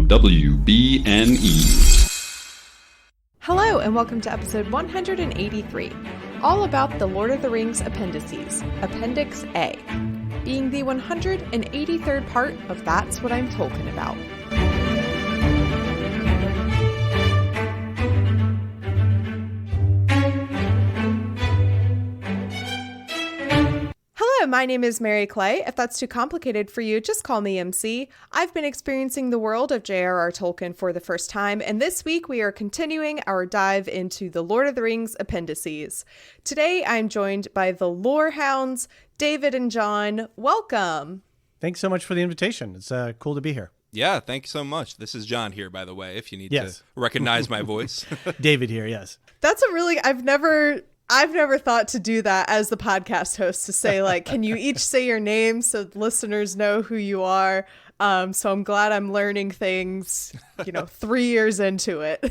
WBNE. Hello, and welcome to episode 183, all about the Lord of the Rings appendices, Appendix A, being the 183rd part of That's What I'm Tolkien About. Hello, my name is Mary Clay. If that's too complicated for you, just call me MC. I've been experiencing the world of J.R.R. Tolkien for the first time, and this week we are continuing our dive into the Lord of the Rings appendices. Today I'm joined by the Lorehounds, David and John. Welcome. Thanks so much for the invitation. It's cool to be here. Yeah, thank you so much. This is John here, by the way, if you need to recognize my voice. David here, yes. That's a really, I've never thought to do that as the podcast host, to say, like, can you each say your name so listeners know who you are? So I'm glad I'm learning things, 3 years into it.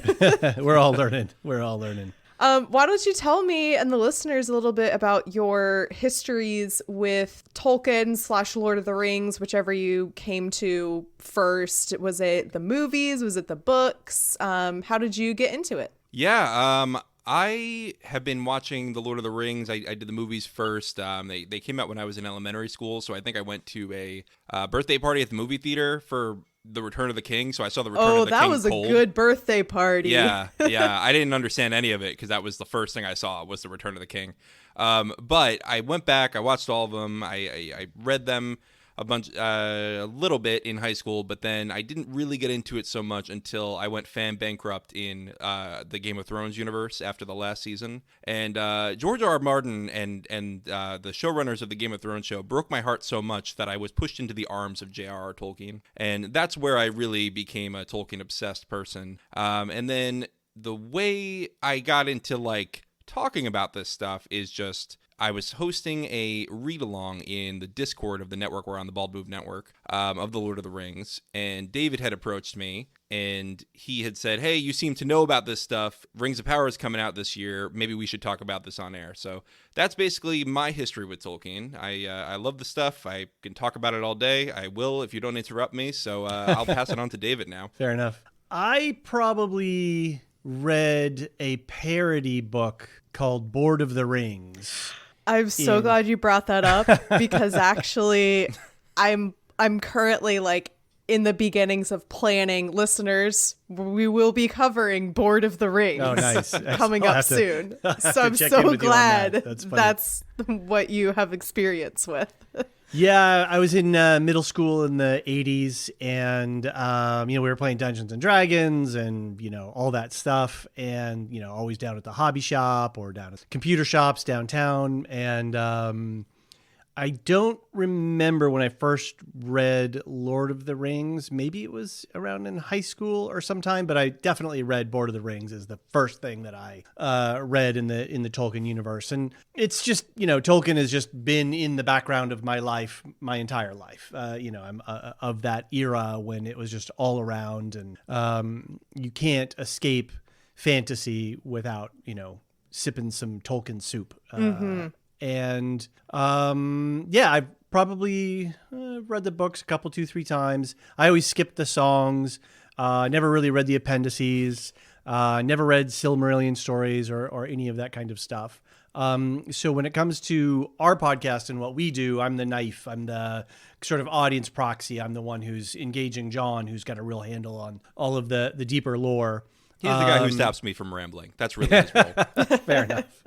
We're all learning. Why don't you tell me and the listeners a little bit about your histories with Tolkien / Lord of the Rings, whichever you came to first. Was it the movies? Was it the books? How did you get into it? Yeah, I have been watching The Lord of the Rings. I did the movies first. They came out when I was in elementary school, so I think I went to a birthday party at the movie theater for The Return of the King, so I saw The Return of the King. Oh, that was cold. A good birthday party. Yeah. I didn't understand any of it because that was the first thing I saw was The Return of the King. But I went back, I watched all of them, I read them a little bit in high school, but then I didn't really get into it so much until I went fan bankrupt in the Game of Thrones universe after the last season. And George R.R. Martin and the showrunners of the Game of Thrones show broke my heart so much that I was pushed into the arms of J.R.R. Tolkien. And that's where I really became a Tolkien-obsessed person. And then the way I got into, talking about this stuff is just... I was hosting a read-along in the Discord of the network, we're on the Bald Move network, of The Lord of the Rings, and David had approached me, and he had said, hey, you seem to know about this stuff. Rings of Power is coming out this year. Maybe we should talk about this on air. So that's basically my history with Tolkien. I love the stuff. I can talk about it all day. I will if you don't interrupt me, so I'll pass it on to David now. Fair enough. I probably read a parody book called Board of the Rings. I'm so glad you brought that up because actually I'm currently in the beginnings of planning. Listeners, we will be covering Board of the Rings. Oh, nice. Coming up soon. So I'm so glad that's what you have experience with. Yeah, I was in middle school in the 80s, and we were playing Dungeons and Dragons and all that stuff, and always down at the hobby shop or down at computer shops downtown. And I don't remember when I first read Lord of the Rings. Maybe it was around in high school or sometime, but I definitely read Lord of the Rings as the first thing that I read in the Tolkien universe. And it's just, Tolkien has just been in the background of my life, my entire life. I'm of that era when it was just all around, and you can't escape fantasy without, sipping some Tolkien soup. And I've probably read the books a couple, 2-3 times. I always skipped the songs. Never really read the appendices. Never read Silmarillion stories or any of that kind of stuff. So when it comes to our podcast and what we do, I'm the knife. I'm the sort of audience proxy. I'm the one who's engaging John, who's got a real handle on all of the deeper lore. He's the guy who stops me from rambling. That's really his role. Fair enough.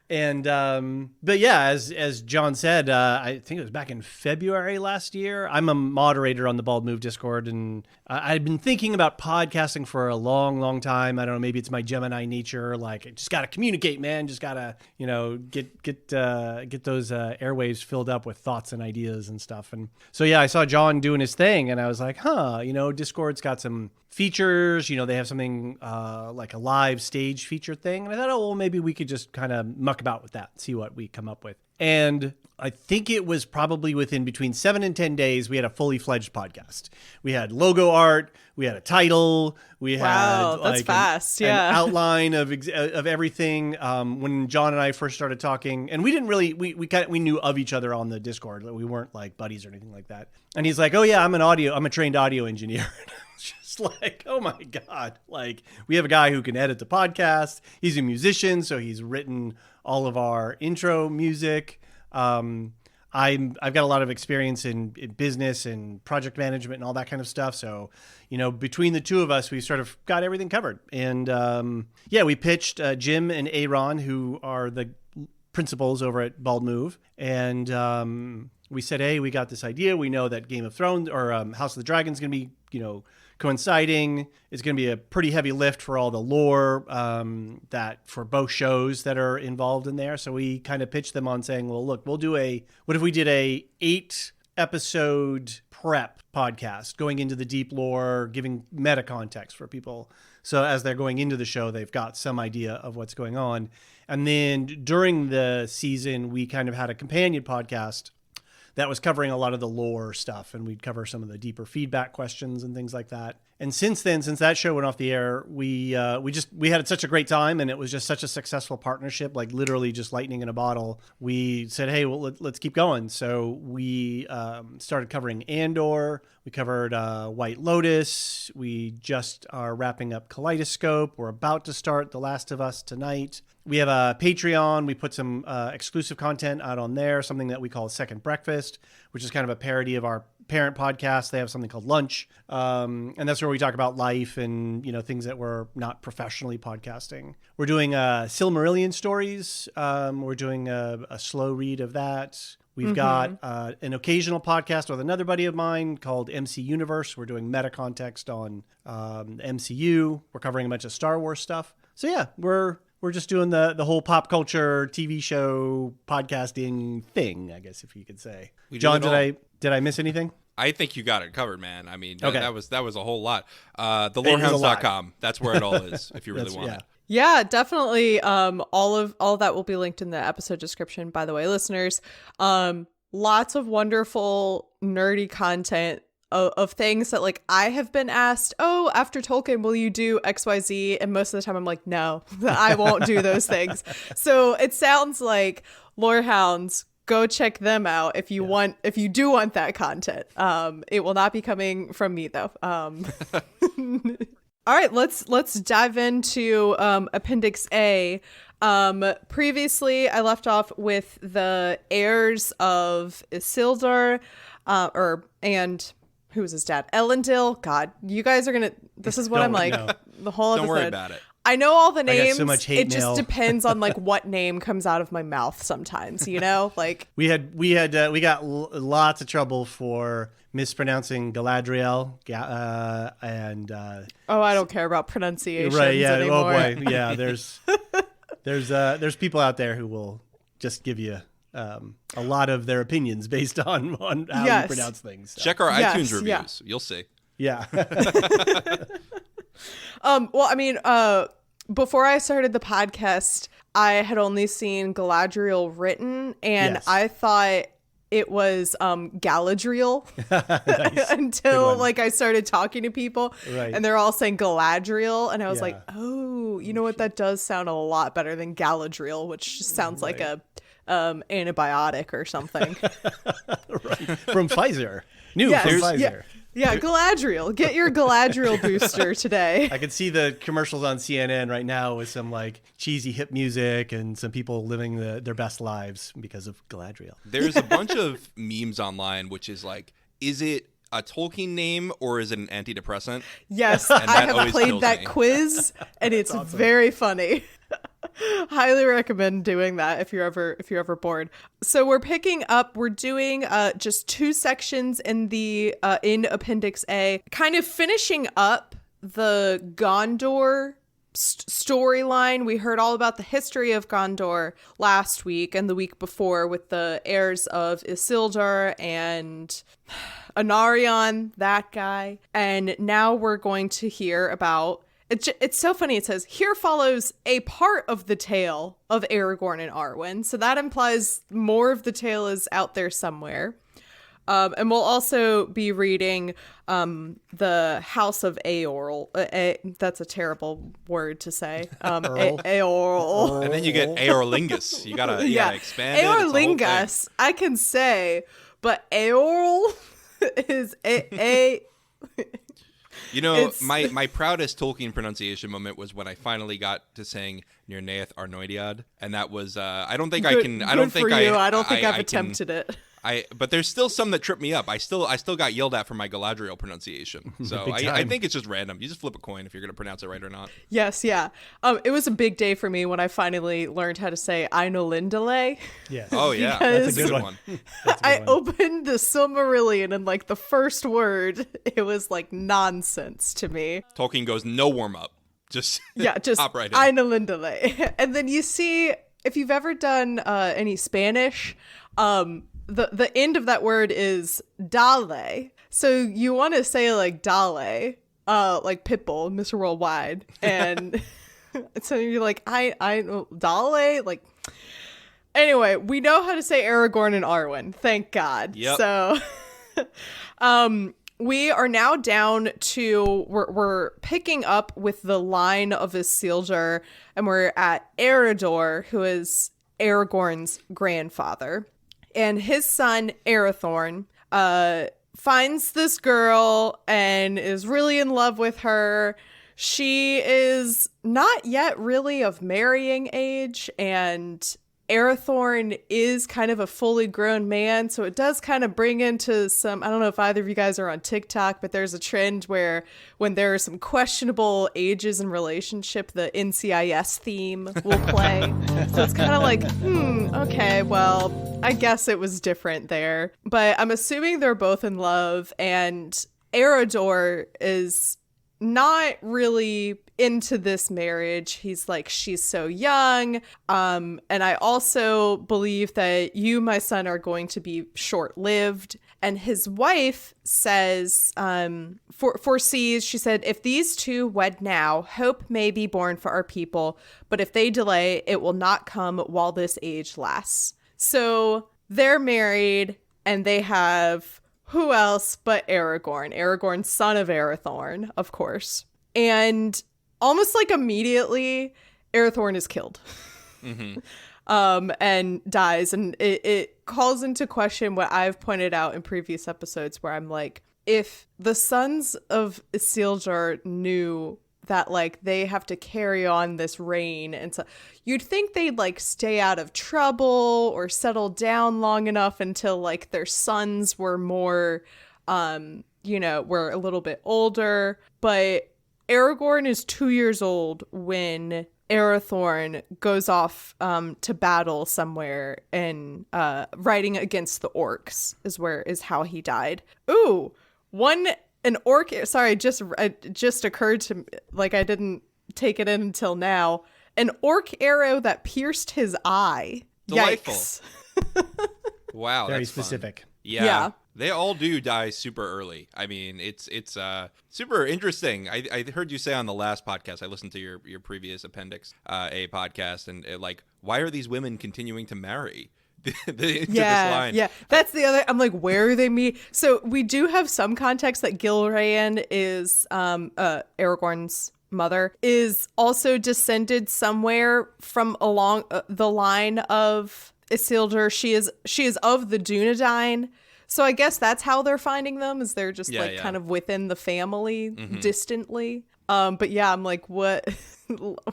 And, but yeah, as John said, I think it was back in February last year. I'm a moderator on the Bald Move Discord, and I'd been thinking about podcasting for a long, long time. I don't know, maybe it's my Gemini nature. I just got to communicate, man. Just got to, get those airwaves filled up with thoughts and ideas and stuff. And so, yeah, I saw John doing his thing, and I was like, Discord's got some features. They have something like a live stage feature thing. And I thought, maybe we could just kind of muck about with that, see what we come up with. And I think it was probably within between 7 and 10 days, we had a fully fledged podcast. We had logo art, we had a title, we had that's fast. An outline of everything. When John and I first started talking, and we didn't really, we knew of each other on the Discord. We weren't like buddies or anything like that. And he's like, "Oh yeah, I'm a trained audio engineer." like, oh my God. Like, we have a guy who can edit the podcast. He's a musician, so he's written all of our intro music. I've got a lot of experience in business and project management and all that kind of stuff. So, between the two of us, we sort of got everything covered. And we pitched Jim and Aaron, who are the principals over at Bald Move. And we said, hey, we got this idea. We know that Game of Thrones or House of the Dragon is going to be, coinciding. It's going to be a pretty heavy lift for all the lore that for both shows that are involved in there. So we kind of pitched them on saying, well, look, what if we did a 8-episode prep podcast going into the deep lore, giving meta context for people. So as they're going into the show, they've got some idea of what's going on. And then during the season, we kind of had a companion podcast that was covering a lot of the lore stuff, and we'd cover some of the deeper feedback questions and things like that. And since that show went off the air, we had such a great time, and it was just such a successful partnership, like literally just lightning in a bottle. We said, hey, well, let's keep going. So we started covering Andor. We covered White Lotus. We just are wrapping up Kaleidoscope. We're about to start The Last of Us tonight. We have a Patreon. We put some exclusive content out on there, something that we call Second Breakfast, which is kind of a parody of our parent podcast. They have something called Lunch. And that's where we talk about life and, things that we're not professionally podcasting. We're doing Silmarillion stories. We're doing a slow read of that. We've got an occasional podcast with another buddy of mine called MC Universe. We're doing meta context on MCU. We're covering a bunch of Star Wars stuff. So yeah, we're just doing the whole pop culture TV show podcasting thing, I guess, if you could say. John, did I miss anything? I think you got it covered, man. I mean, okay. that was a whole lot. The Lorehounds.com. That's where it all is, if you really want it. Yeah, definitely. All of that will be linked in the episode description, by the way, listeners. Lots of wonderful nerdy content of things that, like, I have been asked, oh, after Tolkien, will you do XYZ? And most of the time I'm like, no, I won't do those things. So it sounds like Lorehounds, go check them out if you do want that content. It will not be coming from me though. All right, let's dive into Appendix A. Previously, I left off with the heirs of Isildur, and who was his dad? Elendil. God, you guys are gonna. This is what I'm like. No. The whole episode. Don't worry about it. I know all the names. I got so much hate it just depends on like what name comes out of my mouth sometimes, like we got lots of trouble for mispronouncing Galadriel and I don't care about pronunciations Oh anymore. boy, yeah, there's people out there who will just give you a lot of their opinions based on how you pronounce things. So. Check our iTunes reviews. Yeah. You'll see. Yeah. Well, I mean, before I started the podcast, I had only seen Galadriel written, and I thought it was Galadriel until like I started talking to people, and they're all saying Galadriel, and I was like, oh, you know what? That does sound a lot better than Galadriel, which just sounds like a antibiotic or something. From Pfizer. From Pfizer. Yeah, Galadriel. Get your Galadriel booster today. I can see the commercials on CNN right now with some like cheesy hip music and some people living their best lives because of Galadriel. There's a bunch of memes online, which is like, is it a Tolkien name or is it an antidepressant? Yes, I have played that quiz, and it's awesome. Very funny. Highly recommend doing that if you're ever bored. So we're doing just 2 sections in the in Appendix A, kind of finishing up the Gondor storyline. We heard all about the history of Gondor last week and the week before with the heirs of Isildur and Anarion, that guy. And now we're going to hear about it's so funny. It says, here follows a part of the tale of Aragorn and Arwen. So that implies more of the tale is out there somewhere. And we'll also be reading the House of Eorl. That's a terrible word to say. Eorl. And then you get Eorlingus. You gotta expand it. Eorlingus, I can say, but Eorl is a You know, my proudest Tolkien pronunciation moment was when I finally got to saying Nirnaeth Arnoediad, and that was I don't think I can. I don't think I've attempted it. But there's still some that trip me up. I still got yelled at for my Galadriel pronunciation. So I think it's just random. You just flip a coin if you're going to pronounce it right or not. Yes, yeah. It was a big day for me when I finally learned how to say Ainolindale. Yes. Oh yeah, Because that's a good one. I opened the Silmarillion and like the first word, it was like nonsense to me. Tolkien goes no warm up. Just hop right in. Ainolindale. And then you see, if you've ever done any Spanish, the end of that word is dale. So you want to say like dale, like Pitbull, Mr. Worldwide. And so you're like, I dale, like, anyway, we know how to say Aragorn and Arwen. Thank God. Yep. So, we are now down to, we're picking up with the line of Isildur, and we're at Eredor, who is Aragorn's grandfather. And his son, Arathorn, finds this girl and is really in love with her. She is not yet really of marrying age, and Arathorn is kind of a fully grown man, so it does kind of bring into some, I don't know if either of you guys are on TikTok, but there's a trend where when there are some questionable ages in relationship, the NCIS theme will play. So it's kind of like, okay, well, I guess it was different there. But I'm assuming they're both in love, and Eredor is not really into this marriage. He's like, she's so young. And I also believe that you, my son, are going to be short-lived. And his wife says, foresees, she said, if these two wed now, hope may be born for our people. But if they delay, it will not come while this age lasts. So they're married, and they have who else but Aragorn? Aragorn, son of Arathorn, of course. And almost like immediately, Arathorn is killed. Mm-hmm. And dies. And it calls into question what I've pointed out in previous episodes, where I'm like, if the sons of Isildur knew that like they have to carry on this reign, and so you'd think they'd like stay out of trouble or settle down long enough until like their sons were more were a little bit older. But Aragorn is 2 years old when Arathorn goes off to battle somewhere, and riding against the orcs is how he died. Ooh, an orc, sorry, it just occurred to me, like I didn't take it in until now. An orc arrow that pierced his eye. Delightful. Yikes. Wow, very that's specific. Fun. Yeah. They all do die super early. I mean, it's super interesting. I heard you say on the last podcast, I listened to your previous Appendix A podcast, and like, why are these women continuing to marry? This line. Yeah, that's the other. I'm like, where are they meet? So we do have some context that Gilraen is Aragorn's mother, is also descended somewhere from along the line of Isildur. She is of the Dunedain. So I guess that's how they're finding them, is they're just kind of within the family, distantly. But yeah, I'm like, what?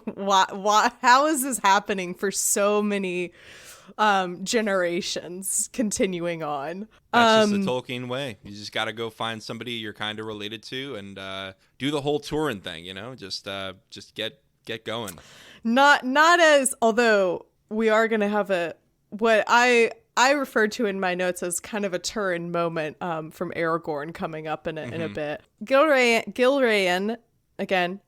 why? How is this happening for so many generations continuing on? That's just the Tolkien way. You just got to go find somebody you're kind of related to, and do the whole touring thing. Just get going. Not as, although we are going to have what I referred to in my notes as kind of a Turin moment from Aragorn coming up in a bit. Gilraen, again,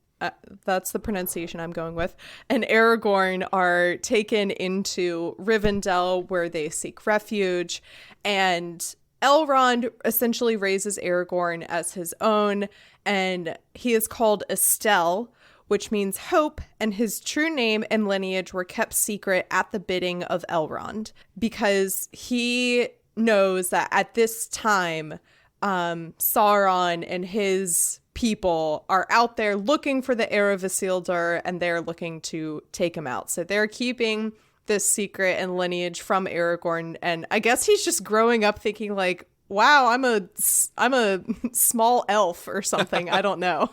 that's the pronunciation I'm going with, and Aragorn are taken into Rivendell, where they seek refuge, and Elrond essentially raises Aragorn as his own, and he is called Estelle, which means hope, and his true name and lineage were kept secret at the bidding of Elrond, because he knows that at this time, Sauron and his people are out there looking for the heir of Isildur, and they're looking to take him out. So they're keeping this secret and lineage from Aragorn, and I guess he's just growing up thinking like, wow, I'm a small elf or something. I don't know.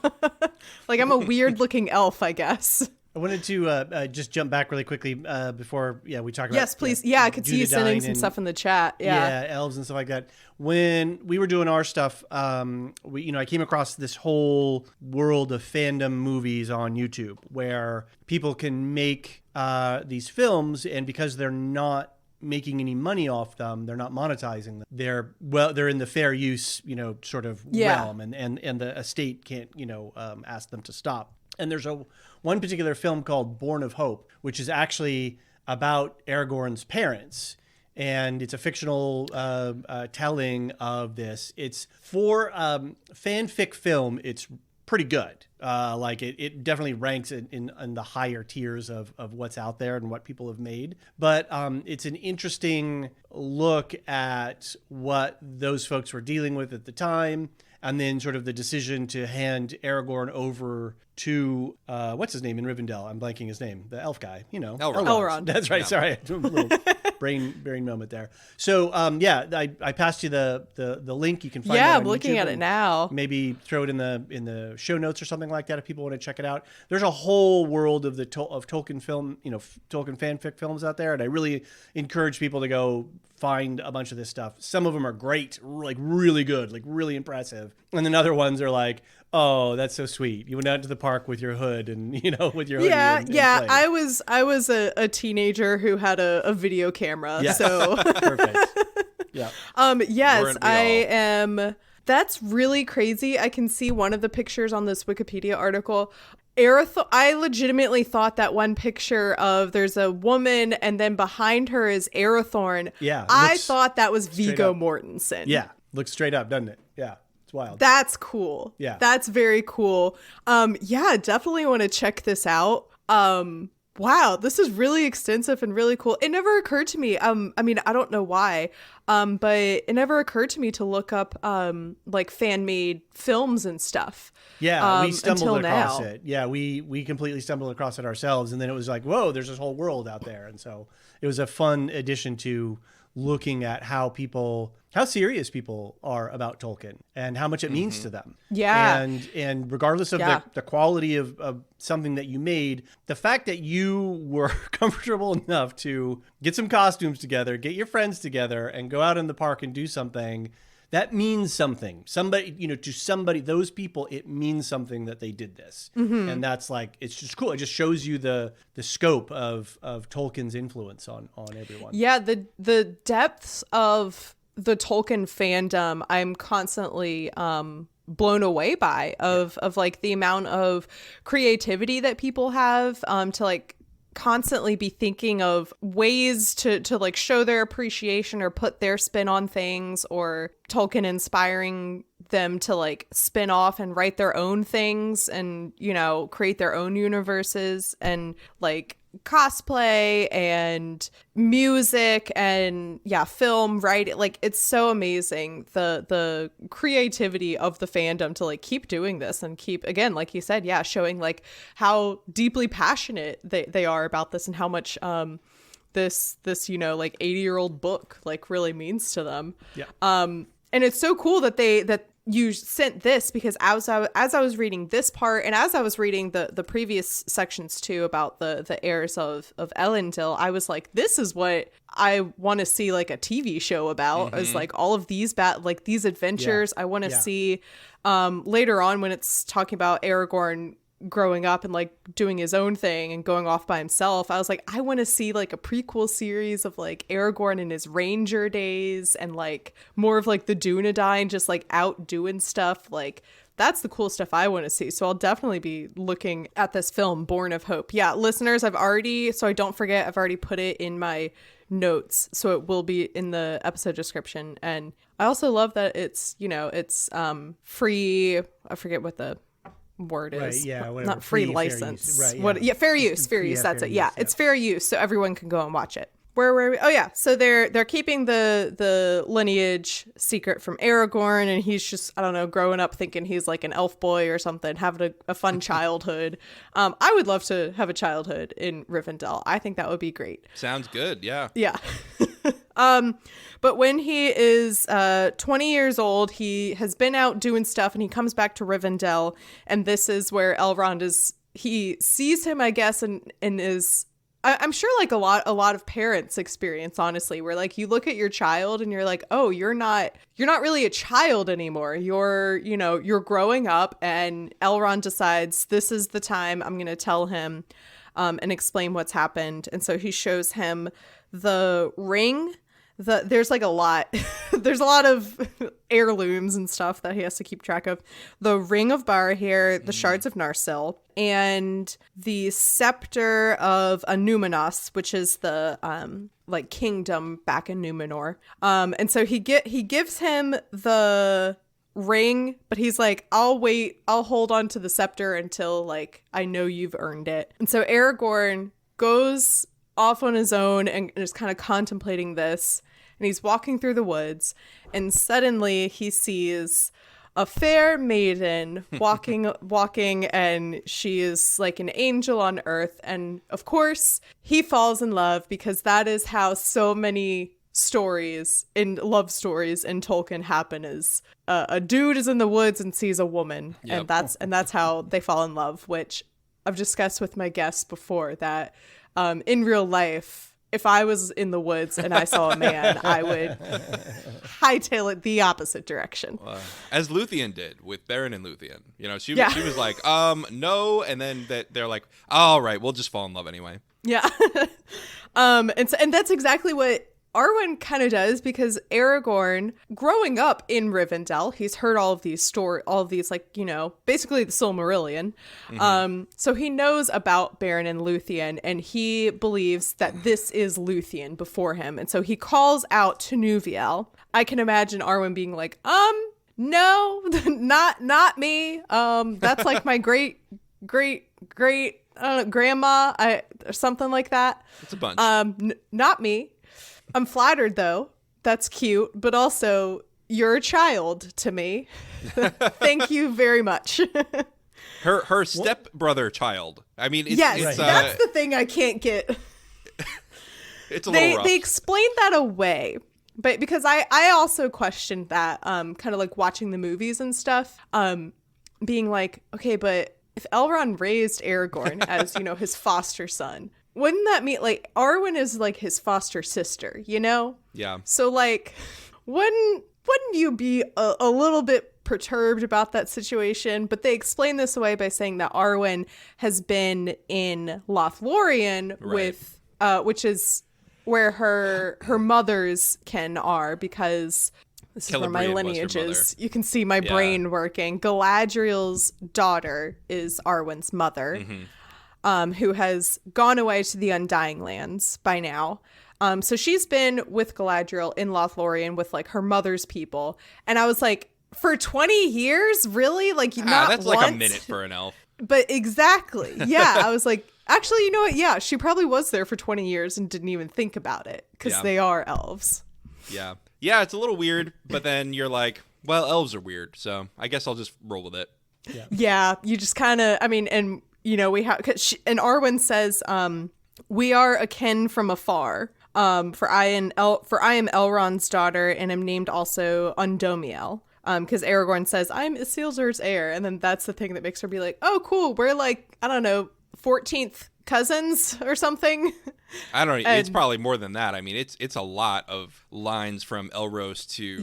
Like I'm a weird looking elf, I guess. I wanted to just jump back really quickly before we talk about yes, please. Yeah, I could see you sending some stuff in the chat. Yeah, elves and stuff like that. When we were doing our stuff, I came across this whole world of fandom movies on YouTube where people can make these films, and because they're not making any money off them, they're not monetizing them. They're in the fair use, sort of realm, and the estate can't, ask them to stop. And there's one particular film called Born of Hope, which is actually about Aragorn's parents. And it's a fictional telling of this. It's for fanfic film. It's pretty good. It definitely ranks in the higher tiers of what's out there and what people have made. But it's an interesting look at what those folks were dealing with at the time. And then sort of the decision to hand Aragorn over to, what's his name in Rivendell? I'm blanking his name. The elf guy, Elrond. That's right. Yeah. Sorry. A little brain moment there. So, I passed you the link. You can find it on I'm looking YouTube at it now. Maybe throw it in the show notes or something like that if people want to check it out. There's a whole world of of Tolkien film, Tolkien fanfic films out there. And I really encourage people to go find a bunch of this stuff. Some of them are great, like really good, like really impressive. And then other ones are like, oh, that's so sweet. You went out to the park with your hood and, with your hoodie. Yeah. Played. I was a teenager who had a video camera. Yeah. So perfect. Yeah. Yes, I am. That's really crazy. I can see one of the pictures on this Wikipedia article. I legitimately thought that one picture of there's a woman and then behind her is Arathorn. Yeah. I thought that was Viggo Mortensen. Yeah. Looks straight up, doesn't it? Yeah. It's wild. That's cool. Yeah. That's very cool. Definitely want to check this out. Wow, this is really extensive and really cool. It never occurred to me. I don't know why. But it never occurred to me to look up like fan-made films and stuff. Yeah, we stumbled across it. Yeah, we completely stumbled across it ourselves, and then it was like, whoa, there's this whole world out there. And so it was a fun addition to looking at how serious people are about Tolkien and how much it means to them. Yeah. And regardless of the quality of something that you made, the fact that you were comfortable enough to get some costumes together, get your friends together, and go out in the park and do something, that means something. To those people, it means something that they did this. Mm-hmm. And that's like, it's just cool. It just shows you the scope of Tolkien's influence on everyone. Yeah, the depths of the Tolkien fandom, I'm constantly blown away by of like the amount of creativity that people have to like constantly be thinking of ways to like show their appreciation or put their spin on things, or Tolkien inspiring them to like spin off and write their own things and create their own universes, and like cosplay and music and film, right? Like it's so amazing the creativity of the fandom to like keep doing this and keep, again, like you said, showing like how deeply passionate they are about this and how much this like 80-year-old book like really means to them. And it's so cool that you sent this, because as I was reading this part, and as I was reading the previous sections too about the heirs of Elendil, I was like, this is what I want to see like a TV show about, is like all of these these adventures. I want to see later on when it's talking about Aragorn growing up and like doing his own thing and going off by himself. I was like, I want to see like a prequel series of like Aragorn in his ranger days and like more of like the Dunedain just like out doing stuff. Like that's the cool stuff I want to see. So I'll definitely be looking at this film, Born of Hope. Yeah, listeners, so I don't forget, I've already put it in my notes, so it will be in the episode description. And I also love that it's free. I forget what the word is, right? Yeah, whatever. Not free license, right? Yeah. Fair use. That's it. Yeah, it's fair use, so everyone can go and watch it. Where were we? Oh yeah, so they're keeping the lineage secret from Aragorn, and he's just, I don't know, growing up thinking he's like an elf boy or something, having a fun childhood. I would love to have a childhood in Rivendell. I think that would be great. Sounds good. Yeah. Yeah. But when he is 20 years old, he has been out doing stuff, and he comes back to Rivendell, and this is where Elrond is. He sees him, I guess, and is. I'm sure like a lot of parents experience, honestly, where like you look at your child and you're like, oh, you're not really a child anymore. You're growing up, and Elrond decides this is the time I'm going to tell him and explain what's happened. And so he shows him the ring. There's like a lot. There's a lot of heirlooms and stuff that he has to keep track of. The Ring of Barahir, the Shards of Narsil, and the Scepter of Numenor, which is the like kingdom back in Numenor. And so he gives him the ring, but he's like, I'll hold on to the scepter until like I know you've earned it. And so Aragorn goes off on his own and is kind of contemplating this, and he's walking through the woods, and suddenly he sees a fair maiden walking, and she is like an angel on earth. And of course he falls in love, because that is how so many love stories in Tolkien happen, is a dude is in the woods and sees a woman. Yep. And that's how they fall in love, which I've discussed with my guests before, that in real life, if I was in the woods and I saw a man, I would hightail it the opposite direction. As Luthien did with Beren and Luthien. She was like, no. And then they're like, all right, we'll just fall in love anyway. Yeah. And that's exactly what Arwen kind of does, because Aragorn, growing up in Rivendell, he's heard all of these like, basically the Silmarillion. Mm-hmm. So he knows about Beren and Luthien, and he believes that this is Luthien before him. And so he calls out to Nuviel. I can imagine Arwen being like, no, not me. That's like my great grandma, or something like that. It's a bunch. Not me. I'm flattered, though. That's cute. But also, you're a child to me. Thank you very much. Her stepbrother child. I mean, yes, that's the thing I can't get. It's a little rough. They explained that away. But because I also questioned that, kind of like watching the movies and stuff, being like, okay, but if Elrond raised Aragorn as, his foster son, wouldn't that mean like Arwen is like his foster sister, Yeah. So like, wouldn't you be a little bit perturbed about that situation? But they explain this away by saying that Arwen has been in Lothlorien with, which is where her mother's kin are, because this is where my lineage is. You can see my brain working. Galadriel's daughter is Arwen's mother. Mm-hmm. Who has gone away to the Undying Lands by now. So she's been with Galadriel in Lothlorien with like her mother's people. And I was like, for 20 years? Really? Like, not that's once? Like a minute for an elf. But exactly. Yeah. I was like, actually, you know what? Yeah, she probably was there for 20 years and didn't even think about it, because they are elves. Yeah. Yeah, it's a little weird, but then you're like, well, elves are weird, so I guess I'll just roll with it. Yeah, you just kind of, I mean, and we have, and Arwen says, we are akin from afar. For I am Elrond's daughter, and am named also Undomiel. Because Aragorn says, I'm Isildur's heir, and then that's the thing that makes her be like, oh, cool, we're like, I don't know, 14th cousins or something. I don't know. It's probably more than that. I mean, it's a lot of lines from Elros to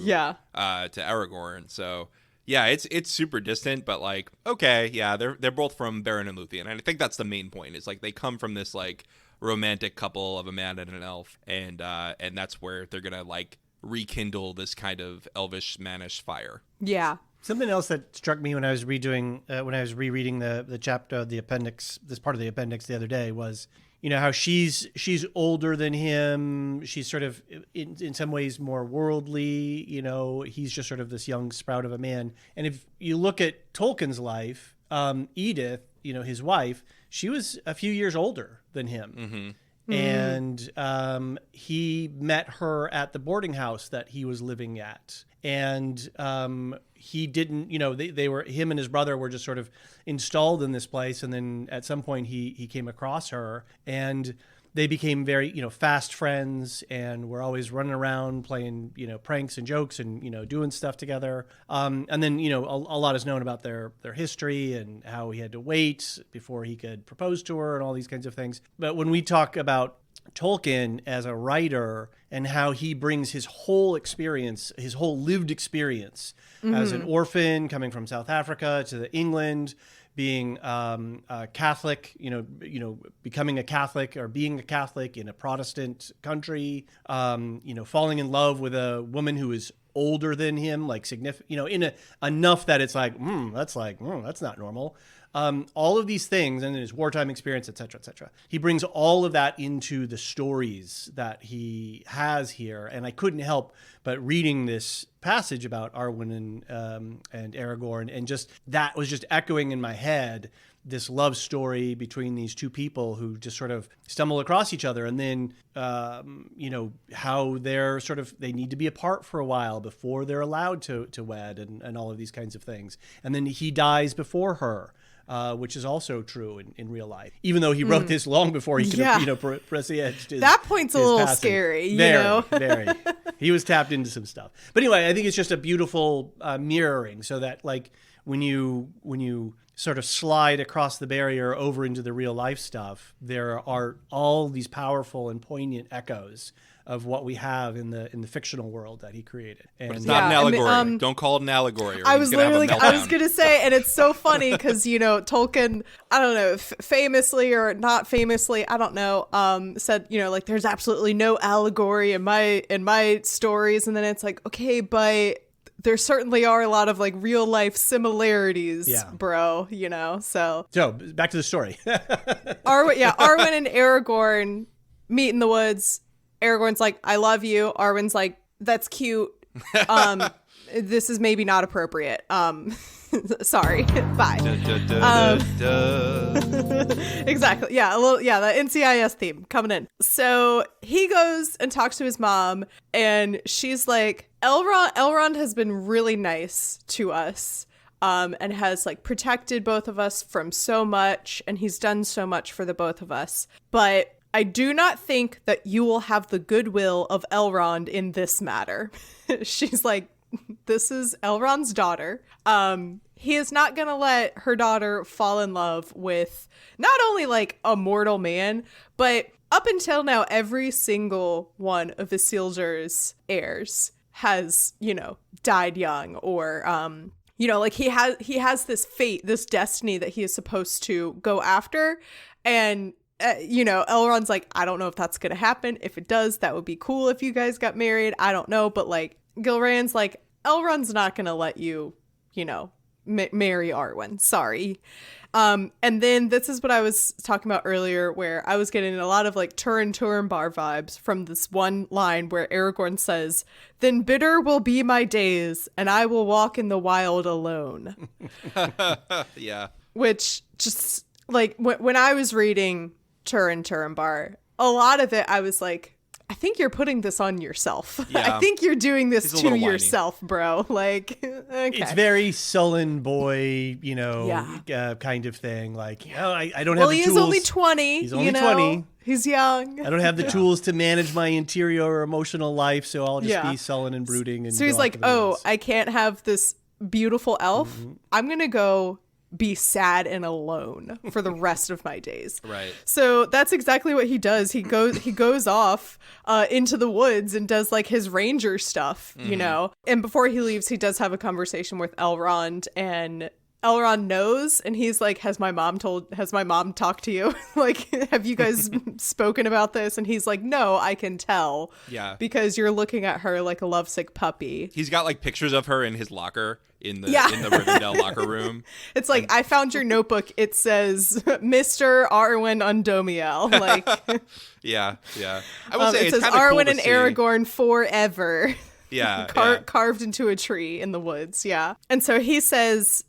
Aragorn. So. Yeah, it's super distant, but like, okay, yeah, they're both from Beren and Luthien, and I think that's the main point. It's like they come from this like romantic couple of a man and an elf, and that's where they're gonna like rekindle this kind of elvish mannish fire. Yeah. Something else that struck me when I was rereading the chapter, the appendix, this part of the appendix the other day was, how she's older than him. She's sort of in some ways more worldly. He's just sort of this young sprout of a man. And if you look at Tolkien's life, Edith, his wife, she was a few years older than him. Mm-hmm. And he met her at the boarding house that he was living at. And he didn't, they were, him and his brother were just sort of installed in this place. And then at some point he came across her, and they became very, fast friends, and were always running around playing, pranks and jokes and, doing stuff together. And then, a lot is known about their history and how he had to wait before he could propose to her and all these kinds of things. But when we talk about Tolkien as a writer and how he brings his whole experience, his whole lived experience as an orphan coming from South Africa to England, being a Catholic, becoming a Catholic or being a Catholic in a Protestant country, falling in love with a woman who is older than him, like significant, enough that it's like, that's not normal. All of these things, and his wartime experience, et cetera, et cetera. He brings all of that into the stories that he has here. And I couldn't help but reading this passage about Arwen and Aragorn, and just that was just echoing in my head, this love story between these two people who just sort of stumble across each other, and then, how they're they need to be apart for a while before they're allowed to wed, and all of these kinds of things. And then he dies before her. Which is also true in real life, even though he wrote this long before he could, prescience his that point's a little passing. scary, Very. He was tapped into some stuff. But anyway, I think it's just a beautiful mirroring, so that like when you sort of slide across the barrier over into the real life stuff, there are all these powerful and poignant echoes of what we have in the fictional world that he created. And but it's not an allegory. Don't call it an allegory. Or I was going to say, and it's so funny because, Tolkien, I don't know, famously or not famously, I don't know, said, like there's absolutely no allegory in my stories. And then it's like, okay, but there certainly are a lot of like real life similarities, bro, so. So back to the story. Arwen and Aragorn meet in the woods. Aragorn's like, I love you. Arwen's like, that's cute. This is maybe not appropriate. Sorry. Bye. Exactly. Yeah. The NCIS theme coming in. So he goes and talks to his mom, and she's like, Elrond has been really nice to us. And has like protected both of us from so much, and he's done so much for the both of us. But I do not think that you will have the goodwill of Elrond in this matter. She's like, this is Elrond's daughter. He is not going to let her daughter fall in love with not only like a mortal man, but up until now, every single one of the Isildur's heirs has, died young, or, like he has this fate, this destiny that he is supposed to go after. And Elrond's like, I don't know if that's going to happen. If it does, that would be cool if you guys got married. I don't know. But like Gilrayan's like, Elrond's not going to let you, marry Arwen. Sorry. And then this is what I was talking about earlier, where I was getting a lot of like Turin-Turambar vibes from this one line where Aragorn says, then bitter will be my days and I will walk in the wild alone. Yeah. Which just like when I was reading Turin-Turambar, a lot of it I was like, I think you're putting this on yourself. Yeah. I think you're doing this to yourself, bro. Like, okay. It's very sullen boy, kind of thing. Like, I don't have the tools. Well, he is only 20. He's only 20. He's young. I don't have the tools to manage my interior emotional life, so I'll just be sullen and brooding. And so he's like, I can't have this beautiful elf. Mm-hmm. I'm going to go be sad and alone for the rest of my days. Right. So that's exactly what he does. He goes off into the woods and does like his ranger stuff, And before he leaves, he does have a conversation with Elrond, and Elrond knows, and he's like, has my mom talked to you? Like, have you guys spoken about this? And he's like, no, I can tell. Yeah. Because you're looking at her like a lovesick puppy. He's got like pictures of her in his locker in the Rivendell locker room. It's like, I found your notebook. It says Mr. Arwen Undomiel. Like, yeah. I would say it says Arwen and Aragorn forever. Yeah. Carved into a tree in the woods. Yeah. And so he says,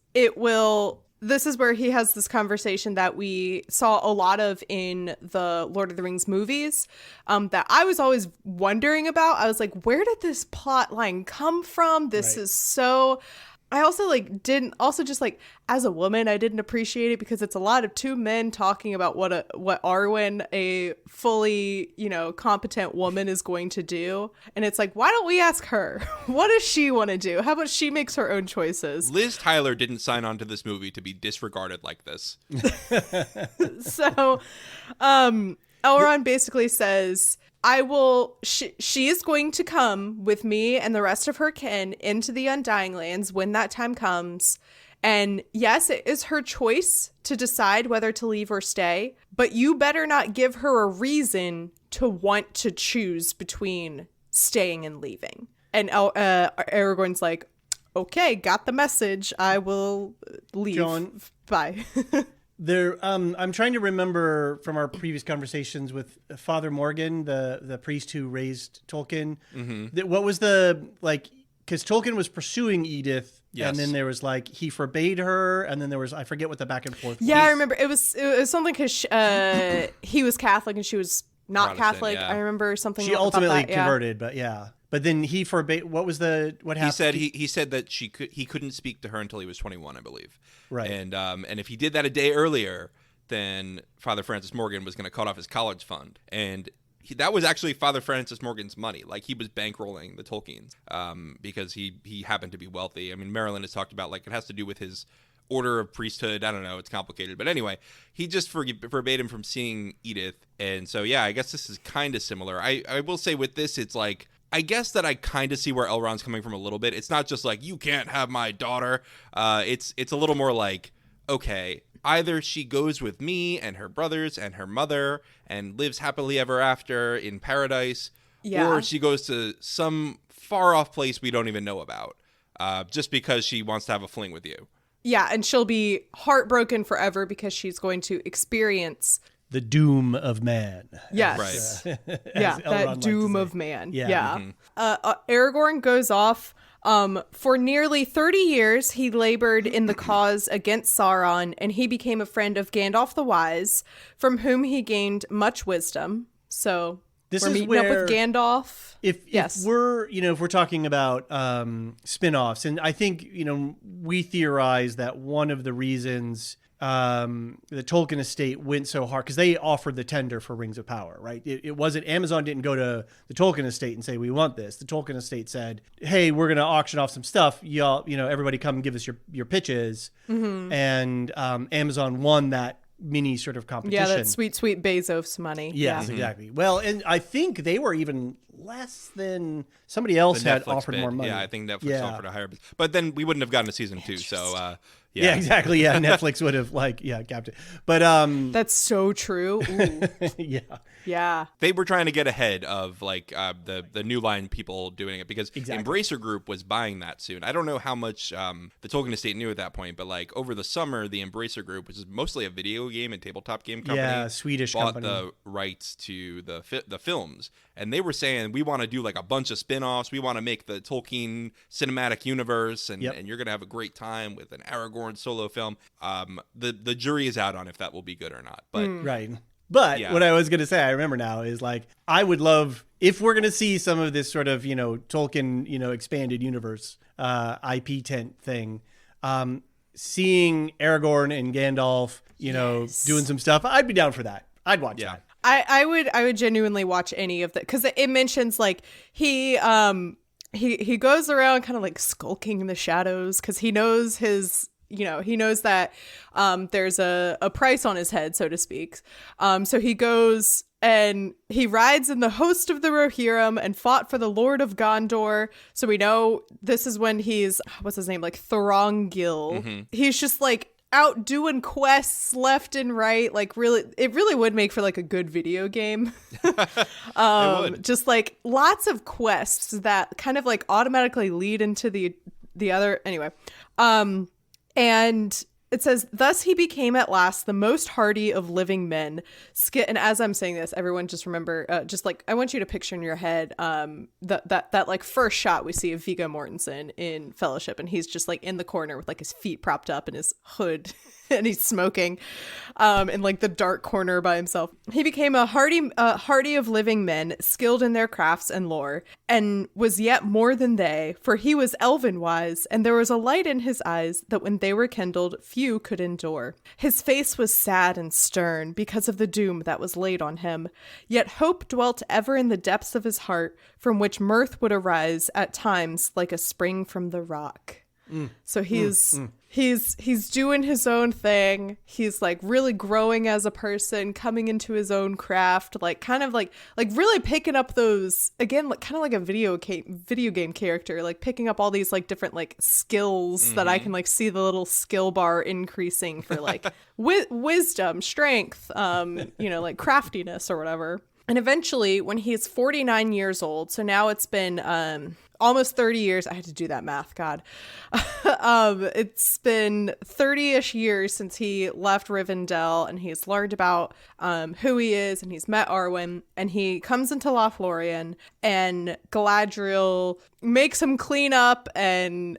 this is where he has this conversation that we saw a lot of in the Lord of the Rings movies, that I was always wondering about. I was like, where did this plot line come from? This is so, I also didn't also just as a woman, I didn't appreciate it because it's a lot of two men talking about what Arwen, a fully, competent woman, is going to do. And it's like, why don't we ask her? What does she want to do? How about she makes her own choices? Liz Tyler didn't sign on to this movie to be disregarded like this. So, Elrond basically says, she is going to come with me and the rest of her kin into the Undying Lands when that time comes. And yes, it is her choice to decide whether to leave or stay, but you better not give her a reason to want to choose between staying and leaving. And Aragorn's like, okay, got the message. I will leave. John, bye. I'm trying to remember from our previous conversations with Father Morgan, the priest who raised Tolkien. Mm-hmm. What was because Tolkien was pursuing Edith, yes. And then there was he forbade her, and then there was, I forget what the back and forth was. Yeah, I remember it was something because he was Catholic and she was not Catholic. Yeah. I remember something. She about ultimately that, converted, but yeah. But then he forbade. What happened? He said that he couldn't speak to her until he was 21, I believe. Right. And if he did that a day earlier, then Father Francis Morgan was going to cut off his college fund, and that was actually Father Francis Morgan's money. He was bankrolling the Tolkiens because he happened to be wealthy. I mean, Marilyn has talked about it has to do with his order of priesthood. I don't know. It's complicated. But anyway, he just forbade him from seeing Edith. And so, yeah, I guess this is kind of similar. I will say with this, it's I guess that I kind of see where Elrond's coming from a little bit. It's not just you can't have my daughter. It's a little more okay, either she goes with me and her brothers and her mother and lives happily ever after in paradise, or she goes to some far off place we don't even know about just because she wants to have a fling with you. Yeah, and she'll be heartbroken forever because she's going to experience the doom of man. Yes. Right. Yeah, that doom of man. Yeah. Mm-hmm. Aragorn goes off. For nearly 30 years, he labored in the cause against Sauron, and he became a friend of Gandalf the Wise, from whom he gained much wisdom. So we're meeting up with Gandalf. If we're talking about spin-offs, and I think, we theorize that one of the reasons the Tolkien estate went so hard because they offered the tender for Rings of Power, right? It wasn't, Amazon didn't go to the Tolkien estate and say, we want this. The Tolkien estate said, hey, we're going to auction off some stuff. Y'all, everybody come and give us your pitches. Mm-hmm. And Amazon won that mini sort of competition. Yeah, that sweet Bezos money. Yes, exactly. Well, and I think they were even less than somebody else had offered bid. More money. Yeah, I think Netflix offered a higher bid. But then we wouldn't have gotten a season 2, so yeah, exactly. Yeah, Netflix would have capped it. But that's so true. Ooh. Yeah. They were trying to get ahead of the New Line people doing it because Embracer Group was buying that soon. I don't know how much the Tolkien estate knew at that point, but over the summer, the Embracer Group, which is mostly a video game and tabletop game company, Swedish bought company, the rights to the films, and they were saying we want to do a bunch of spin-offs. We want to make the Tolkien cinematic universe, and you're gonna have a great time with an Aragorn solo film. The jury is out on if that will be good or not, but right. But what I was going to say, I remember now, is I would love, if we're going to see some of this sort of, Tolkien, expanded universe, IP tent thing, seeing Aragorn and Gandalf, doing some stuff, I'd be down for that. I'd watch that. I would genuinely watch any of that because it mentions he goes around kind of skulking in the shadows because he knows he knows that there's a price on his head, so to speak. So he goes and he rides in the host of the Rohirrim and fought for the Lord of Gondor. So we know this is when he's, what's his name? Thorongil. Mm-hmm. He's just out doing quests left and right. Really, it really would make for a good video game. It would. Just lots of quests that kind of automatically lead into the other. Anyway. And it says, thus he became at last the most hardy of living men. And as I'm saying this, everyone just remember, I want you to picture in your head that first shot we see of Viggo Mortensen in Fellowship, and he's just in the corner with his feet propped up in his hood and he's smoking in the dark corner by himself. He became a hardy of living men, skilled in their crafts and lore, and was yet more than they, for he was elven wise, and there was a light in his eyes that when they were kindled, few could endure. His face was sad and stern because of the doom that was laid on him, yet hope dwelt ever in the depths of his heart, from which mirth would arise at times like a spring from the rock. So he's doing his own thing. He's like really growing as a person, coming into his own craft, like kind of like really picking up those, again, like kind of like a video game character, like picking up all these like different like skills that I can like see the little skill bar increasing for like wisdom, strength, like craftiness or whatever. And eventually when he's 49 years old, so now it's been almost 30 years. I had to do that math. God. It's been 30-ish years since he left Rivendell, and he's learned about who he is, and he's met Arwen, and he comes into Lothlorien, and Galadriel makes him clean up and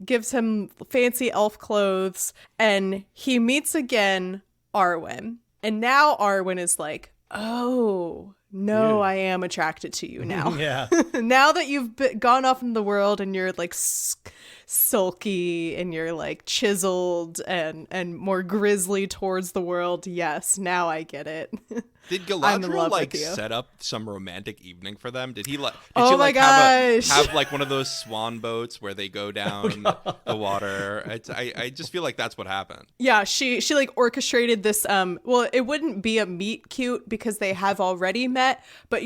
gives him fancy elf clothes, and he meets again Arwen. And now Arwen is like, oh, no, I am attracted to you now. Yeah. Now that you've gone off in the world and you're like sulky and you're like chiseled and more grisly towards the world. Yes, now I get it. Did Galadriel like set up some romantic evening for them? Did he like? Oh she, my like, gosh! Have like one of those swan boats where they go down the water? I just feel like that's what happened. Yeah, she like orchestrated this. Well, it wouldn't be a meet cute because they have already met, but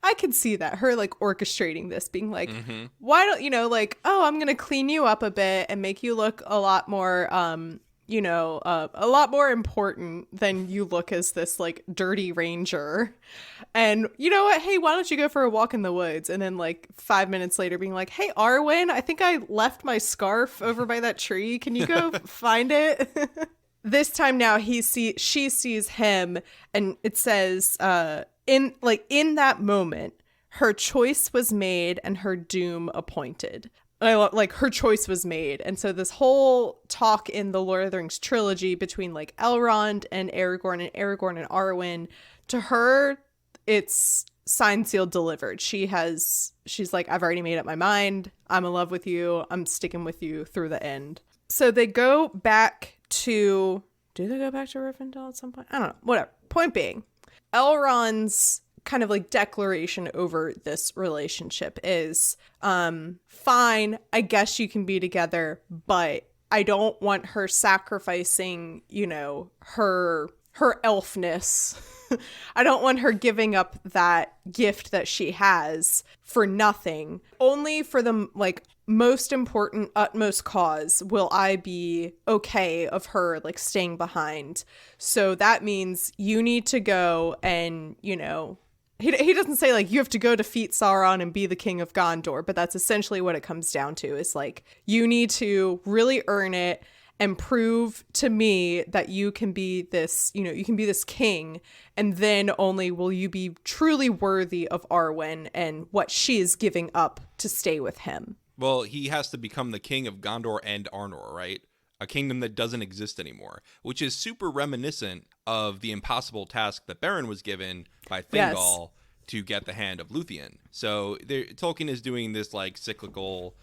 I can see that her like orchestrating this, being like, why don't like, oh, I'm gonna clean you up a bit and make you look a lot more a lot more important than you look as this like dirty ranger. And you know what? Hey, why don't you go for a walk in the woods? And then like 5 minutes later being like, hey, Arwen, I think I left my scarf over by that tree. Can you go find it? This time now she sees him, and it says in that moment, her choice was made and her doom appointed. Like her choice was made. And so this whole talk in the Lord of the Rings trilogy between like Elrond and Aragorn and Arwen, to her, it's signed, sealed, delivered. She's like, I've already made up my mind. I'm in love with you. I'm sticking with you through the end. So they go back to, do they go back to Rivendell at some point? I don't know. Whatever. Point being, Elrond's kind of like declaration over this relationship is, fine, I guess you can be together, but I don't want her sacrificing, her elfness. I don't want her giving up that gift that she has for nothing. Only for the like most important, utmost cause will I be okay of her like staying behind. So that means you need to go and, he doesn't say like you have to go defeat Sauron and be the king of Gondor, but that's essentially what it comes down to. Is like you need to really earn it and prove to me that you can be this, you can be this king, and then only will you be truly worthy of Arwen and what she is giving up to stay with him. Well, he has to become the king of Gondor and Arnor, right? A kingdom that doesn't exist anymore, which is super reminiscent of the impossible task that Beren was given by Thingol to get the hand of Luthien. So Tolkien is doing this like cyclical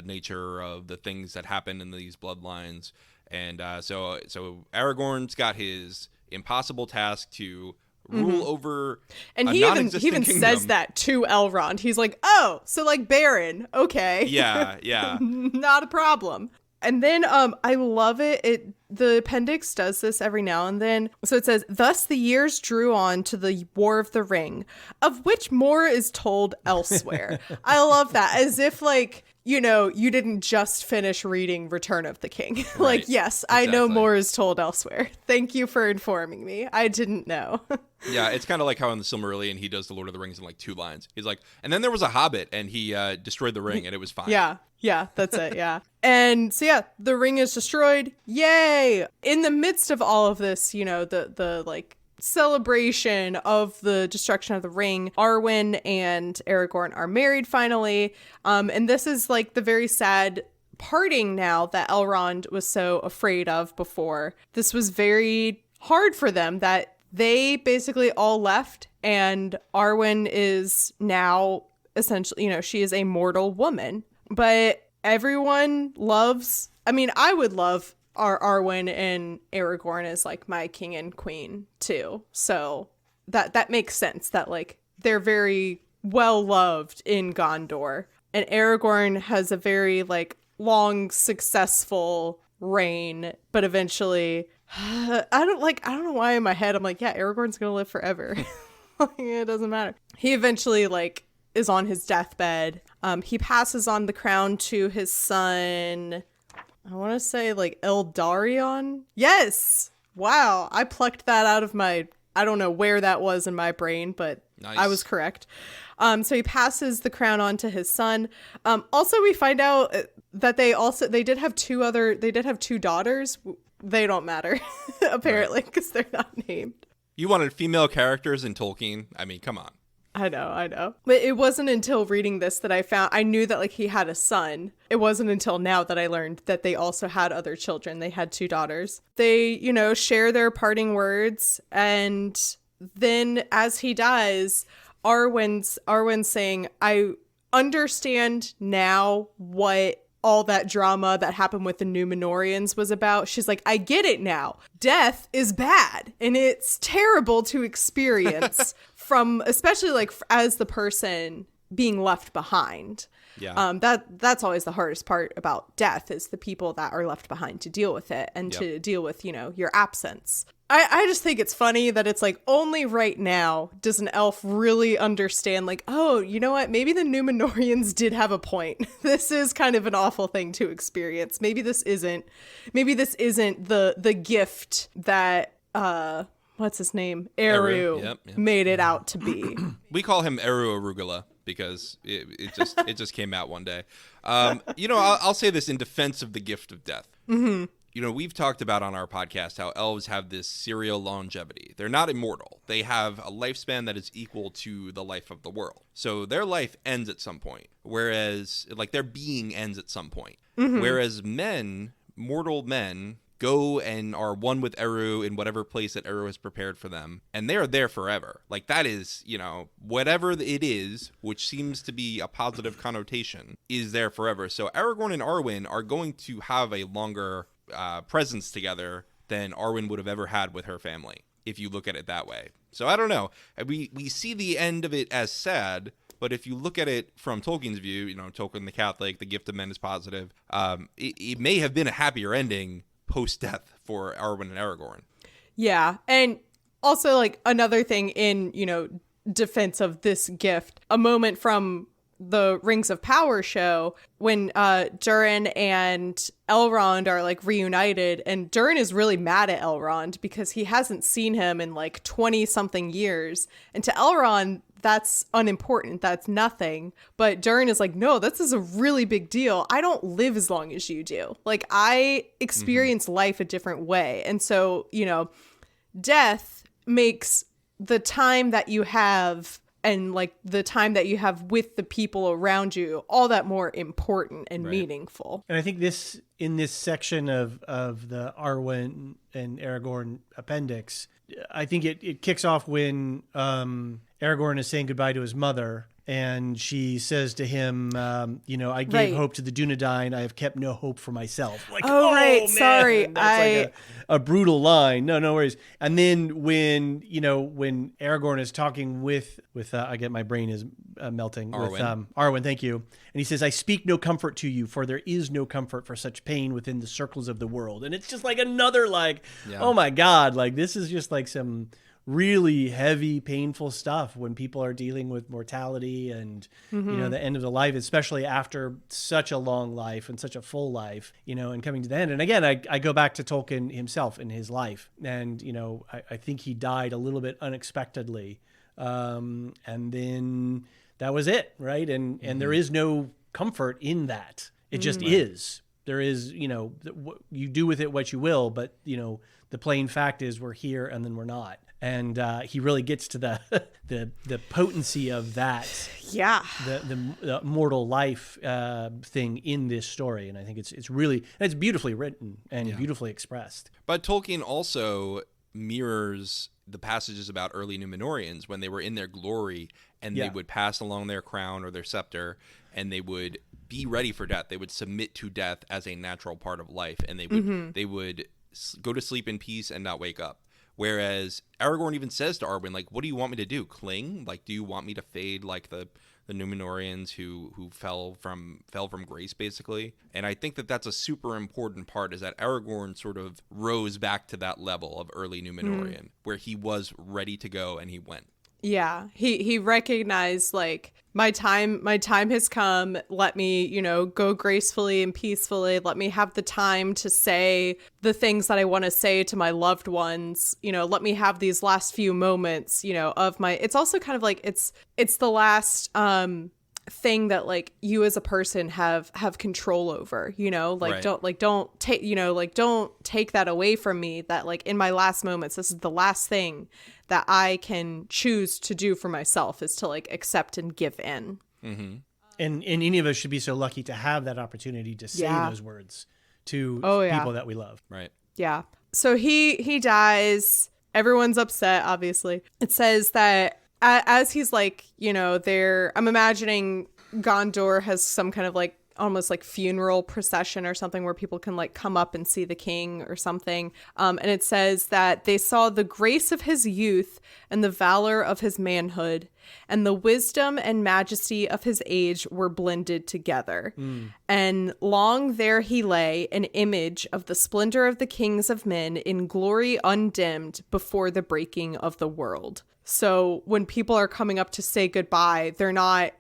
nature of the things that happen in these bloodlines. And so Aragorn's got his impossible task to rule over and he even says that to Elrond. He's like, oh, so like Beren, okay. Yeah. Not a problem. And then I love it. The appendix does this every now and then. So it says, thus the years drew on to the War of the Ring, of which more is told elsewhere. I love that. As if like, you didn't just finish reading Return of the King. Like, Right. yes, Exactly. I know more is told elsewhere. Thank you for informing me. I didn't know. Yeah, it's kind of like how in the Silmarillion he does the Lord of the Rings in like 2 lines. He's like, and then there was a hobbit and he destroyed the ring and it was fine. Yeah, that's it. Yeah. And so, yeah, the ring is destroyed. Yay. In the midst of all of this, the like celebration of the destruction of the ring, Arwen and Aragorn are married finally. And this is like the very sad parting now that Elrond was so afraid of before. This was very hard for them, that They basically all left, and Arwen is now essentially, she is a mortal woman. But everyone loves, I would love Arwen and Aragorn as like my king and queen too. So that makes sense that like they're very well loved in Gondor. And Aragorn has a very like long, successful reign, but eventually I don't know why in my head I'm like, yeah, Aragorn's gonna live forever. It doesn't matter. He eventually like is on his deathbed. He passes on the crown to his son. I want to say like Eldarion. Yes. Wow. I plucked that out of my, I don't know where that was in my brain, but nice. I was correct. So he passes the crown on to his son. Also, we find out that they did have two daughters. They don't matter, apparently, because they're not named. You wanted female characters in Tolkien? I mean, come on. I know. But it wasn't until reading this that I knew that like he had a son. It wasn't until now that I learned that they also had other children. They had two daughters. They, share their parting words. And then as he dies, Arwen's saying, I understand now what all that drama that happened with the Númenóreans was about. She's like, I get it now. Death is bad and it's terrible to experience from, especially like as the person being left behind. Yeah. That's always the hardest part about death is the people that are left behind to deal with it and to deal with, your absence. I just think it's funny that it's like only right now does an elf really understand like, oh, you know what? Maybe the Númenóreans did have a point. This is kind of an awful thing to experience. Maybe this isn't the gift that what's his name? Eru yep. made it out to be. We call him Eru Arugula because it just came out one day. I'll say this in defense of the gift of death. Mm-hmm. We've talked about on our podcast how elves have this serial longevity. They're not immortal. They have a lifespan that is equal to the life of the world. So their life ends at some point, whereas like their being ends at some point. Mm-hmm. Whereas mortal men, go and are one with Eru in whatever place that Eru has prepared for them, and they are there forever. Like that is, whatever it is, which seems to be a positive connotation, is there forever. So Aragorn and Arwen are going to have a longer presence together than Arwen would have ever had with her family, if you look at it that way. So I don't know. We see the end of it as sad, but if you look at it from Tolkien's view, Tolkien the Catholic, the gift of men is positive. It may have been a happier ending post-death for Arwen and Aragorn. Yeah, and also like another thing in, defense of this gift, a moment from the Rings of Power show when Durin and Elrond are like reunited, and Durin is really mad at Elrond because he hasn't seen him in like 20 something years, and to Elrond that's unimportant, that's nothing, but Durin is like, no, this is a really big deal. I don't live as long as you do. Like I experience life a different way, and so death makes the time that you have and like the time that you have with the people around you all that more important and meaningful. And I think in this section of the Arwen and Aragorn appendix, I think it kicks off when Aragorn is saying goodbye to his mother, and she says to him, I gave hope to the Dunedain. I have kept no hope for myself. Like, right. Man, sorry. That's like a brutal line. No worries. And then when Aragorn is talking with I get my brain is melting. Arwen. With Arwen, thank you. And he says, I speak no comfort to you, for there is no comfort for such pain within the circles of the world. And it's just like another oh my God, like this is just like some really heavy, painful stuff when people are dealing with mortality and, the end of the life, especially after such a long life and such a full life, and coming to the end. And again, I go back to Tolkien himself in his life. And, I think he died a little bit unexpectedly. And then that was it, right? And there is no comfort in that. It just is. There is, you do with it what you will, but, the plain fact is we're here and then we're not. And he really gets to the potency of that, the mortal life thing in this story, and I think it's beautifully written and beautifully expressed. But Tolkien also mirrors the passages about early Numenorians when they were in their glory and they would pass along their crown or their scepter and they would be ready for death. They would submit to death as a natural part of life, and they would go to sleep in peace and not wake up. Whereas Aragorn even says to Arwen, like, what do you want me to do? Cling? Like, do you want me to fade like the Numenorians who fell from grace, basically? And I think that that's a super important part, is that Aragorn sort of rose back to that level of early Numenorian, where he was ready to go and he went. Yeah, he recognized, like, my time has come. Let me, go gracefully and peacefully. Let me have the time to say the things that I want to say to my loved ones. Let me have these last few moments, of my, it's also kind of like, it's the last thing that, like, you as a person have control over, like, right. don't take that away from me, that, like, in my last moments, this is the last thing that I can choose to do for myself, is to, like, accept and give in. Mm-hmm. And any of us should be so lucky to have that opportunity to say those words to people that we love. Right. Yeah. So he dies. Everyone's upset, obviously. It says that as he's, like, I'm imagining Gondor has some kind of, like, almost like funeral procession or something where people can, like, come up and see the king or something. And it says that they saw the grace of his youth and the valor of his manhood and the wisdom and majesty of his age were blended together. And long there he lay, an image of the splendor of the kings of men, in glory undimmed before the breaking of the world. So when people are coming up to say goodbye, they're not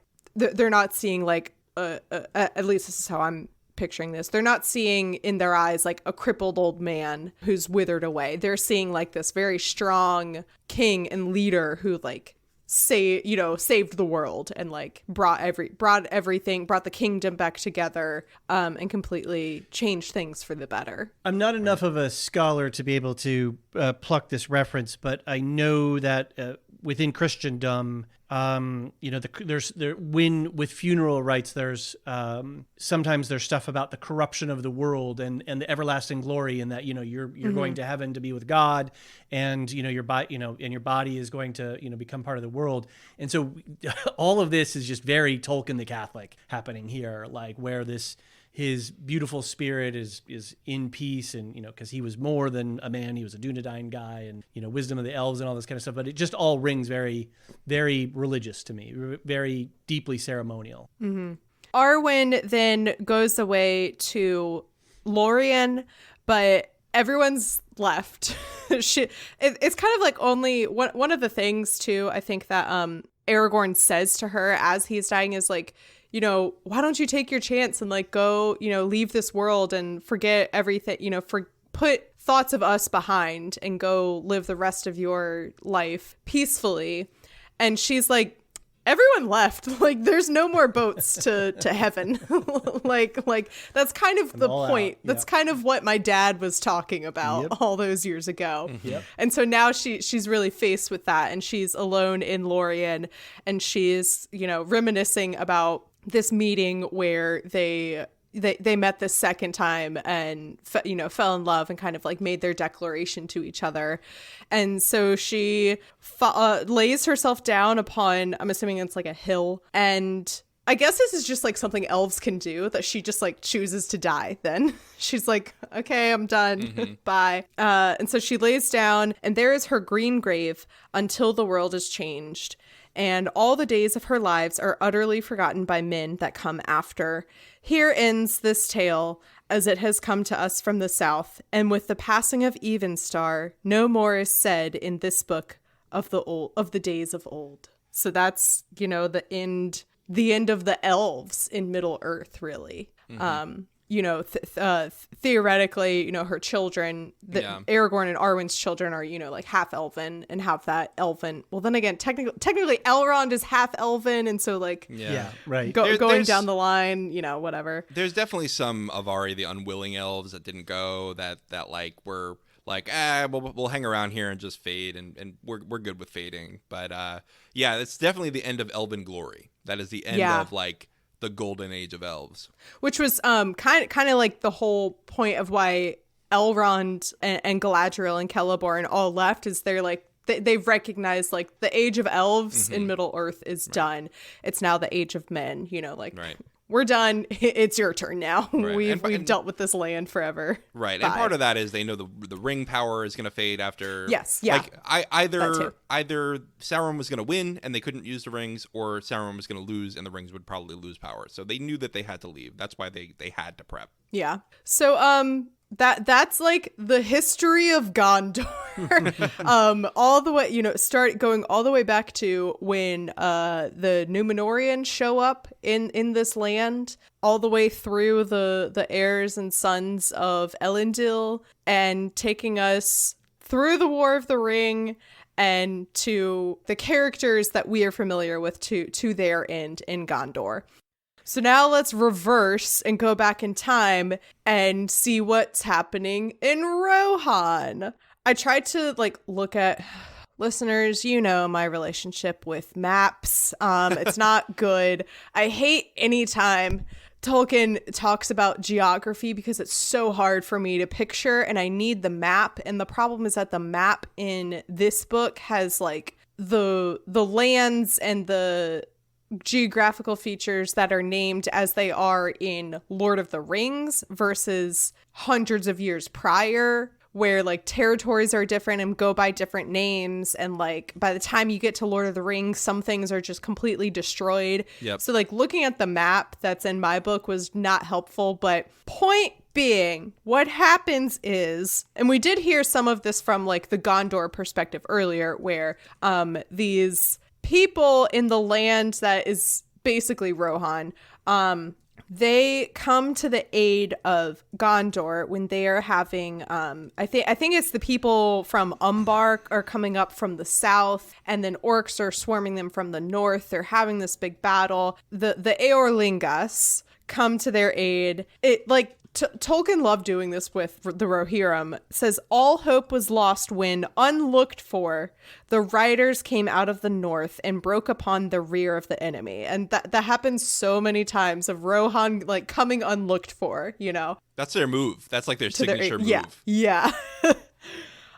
seeing, like, at least this is how I'm picturing this. They're not seeing in their eyes, like, a crippled old man who's withered away. They're seeing, like, this very strong king and leader who, like, saved the world and, like, brought the kingdom back together, and completely changed things for the better. I'm not enough of a scholar to be able to pluck this reference, but I know that within Christendom, with funeral rites, there's sometimes there's stuff about the corruption of the world and the everlasting glory, and that you're going to heaven to be with God, and your body is going to become part of the world. And so all of this is just very Tolkien the Catholic happening here, like, where his beautiful spirit is in peace, and because he was more than a man, he was a Dunedain guy, and wisdom of the elves and all this kind of stuff. But it just all rings very, very religious to me, very deeply ceremonial. Mm-hmm. Arwen then goes away to Lorien, but everyone's left. It's kind of like only one of the things too, I think, that Aragorn says to her as he's dying is, like, why don't you take your chance and, like, go, leave this world and forget everything, put thoughts of us behind and go live the rest of your life peacefully. And she's like, everyone left. Like, there's no more boats to heaven. like that's kind of the point. That's kind of what my dad was talking about all those years ago. Yep. And so now she's really faced with that, and she's alone in Lorien, and she's, reminiscing about this meeting where they met the second time and fell in love and kind of, like, made their declaration to each other. And so she lays herself down upon, I'm assuming it's like a hill, and I guess this is just, like, something elves can do, that she just, like, chooses to die then. She's like, okay, I'm done. Mm-hmm. Bye. And so she lays down, and there is her green grave until the world is changed. And all the days of her lives are utterly forgotten by men that come after. Here ends this tale, as it has come to us from the south, and with the passing of Evenstar, no more is said in this book of the days of old. So that's, the end of the elves in Middle Earth, really. Mm-hmm. Theoretically, her children, Aragorn and Arwen's children are, like, half elven and have that elven. Well, then again, technically Elrond is half elven. And so, like, right. Going down the line, whatever. There's definitely some Avari, the unwilling elves, that didn't go, that like were like, we'll hang around here and just fade, and we're good with fading. But it's definitely the end of elven glory. That is the end of, like, the golden age of elves, which was kind of like the whole point of why Elrond and Galadriel and Celeborn all left, is they're they've recognized like the age of elves in Middle Earth is done. It's now the age of men, you know, like we're done. It's your turn now. Right. We've dealt with this land forever. Right. Bye. And part of that is they know the ring power is going to fade after. Yes. Yeah. Like either Sauron was going to win and they couldn't use the rings, or Sauron was going to lose and the rings would probably lose power. So they knew that they had to leave. That's why they had to prep. Yeah. So that's like the history of Gondor. All the way, you know, start going all the way back to when the Númenóreans show up in this land, all the way through the heirs and sons of Elendil, and taking us through the War of the Ring and to the characters that we are familiar with to their end in Gondor. So now let's reverse and go back in time and see what's happening in Rohan. I tried to like look at listeners, you know, my relationship with maps. It's not good. I hate anytime Tolkien talks about geography because it's so hard for me to picture and I need the map. And the problem is that the map in this book has like the lands and the geographical features that are named as they are in Lord of the Rings versus hundreds of years prior, where like territories are different and go by different names, and like by the time you get to Lord of the Rings, some things are just completely destroyed. Yep. So like looking at the map that's in my book was not helpful, but point being, what happens is, and we did hear some of this from like the Gondor perspective earlier, where these people in the land that is basically Rohan, they come to the aid of Gondor when they are having, I think it's the people from Umbar are coming up from the south, and then orcs are swarming them from the north. They're having this big battle. The Eorlingas come to their aid. It like Tolkien loved doing this with the Rohirrim. Says all hope was lost when, unlooked for, the riders came out of the north and broke upon the rear of the enemy. And that happens so many times of Rohan like coming unlooked for, you know. That's their move. That's like their signature move. Yeah.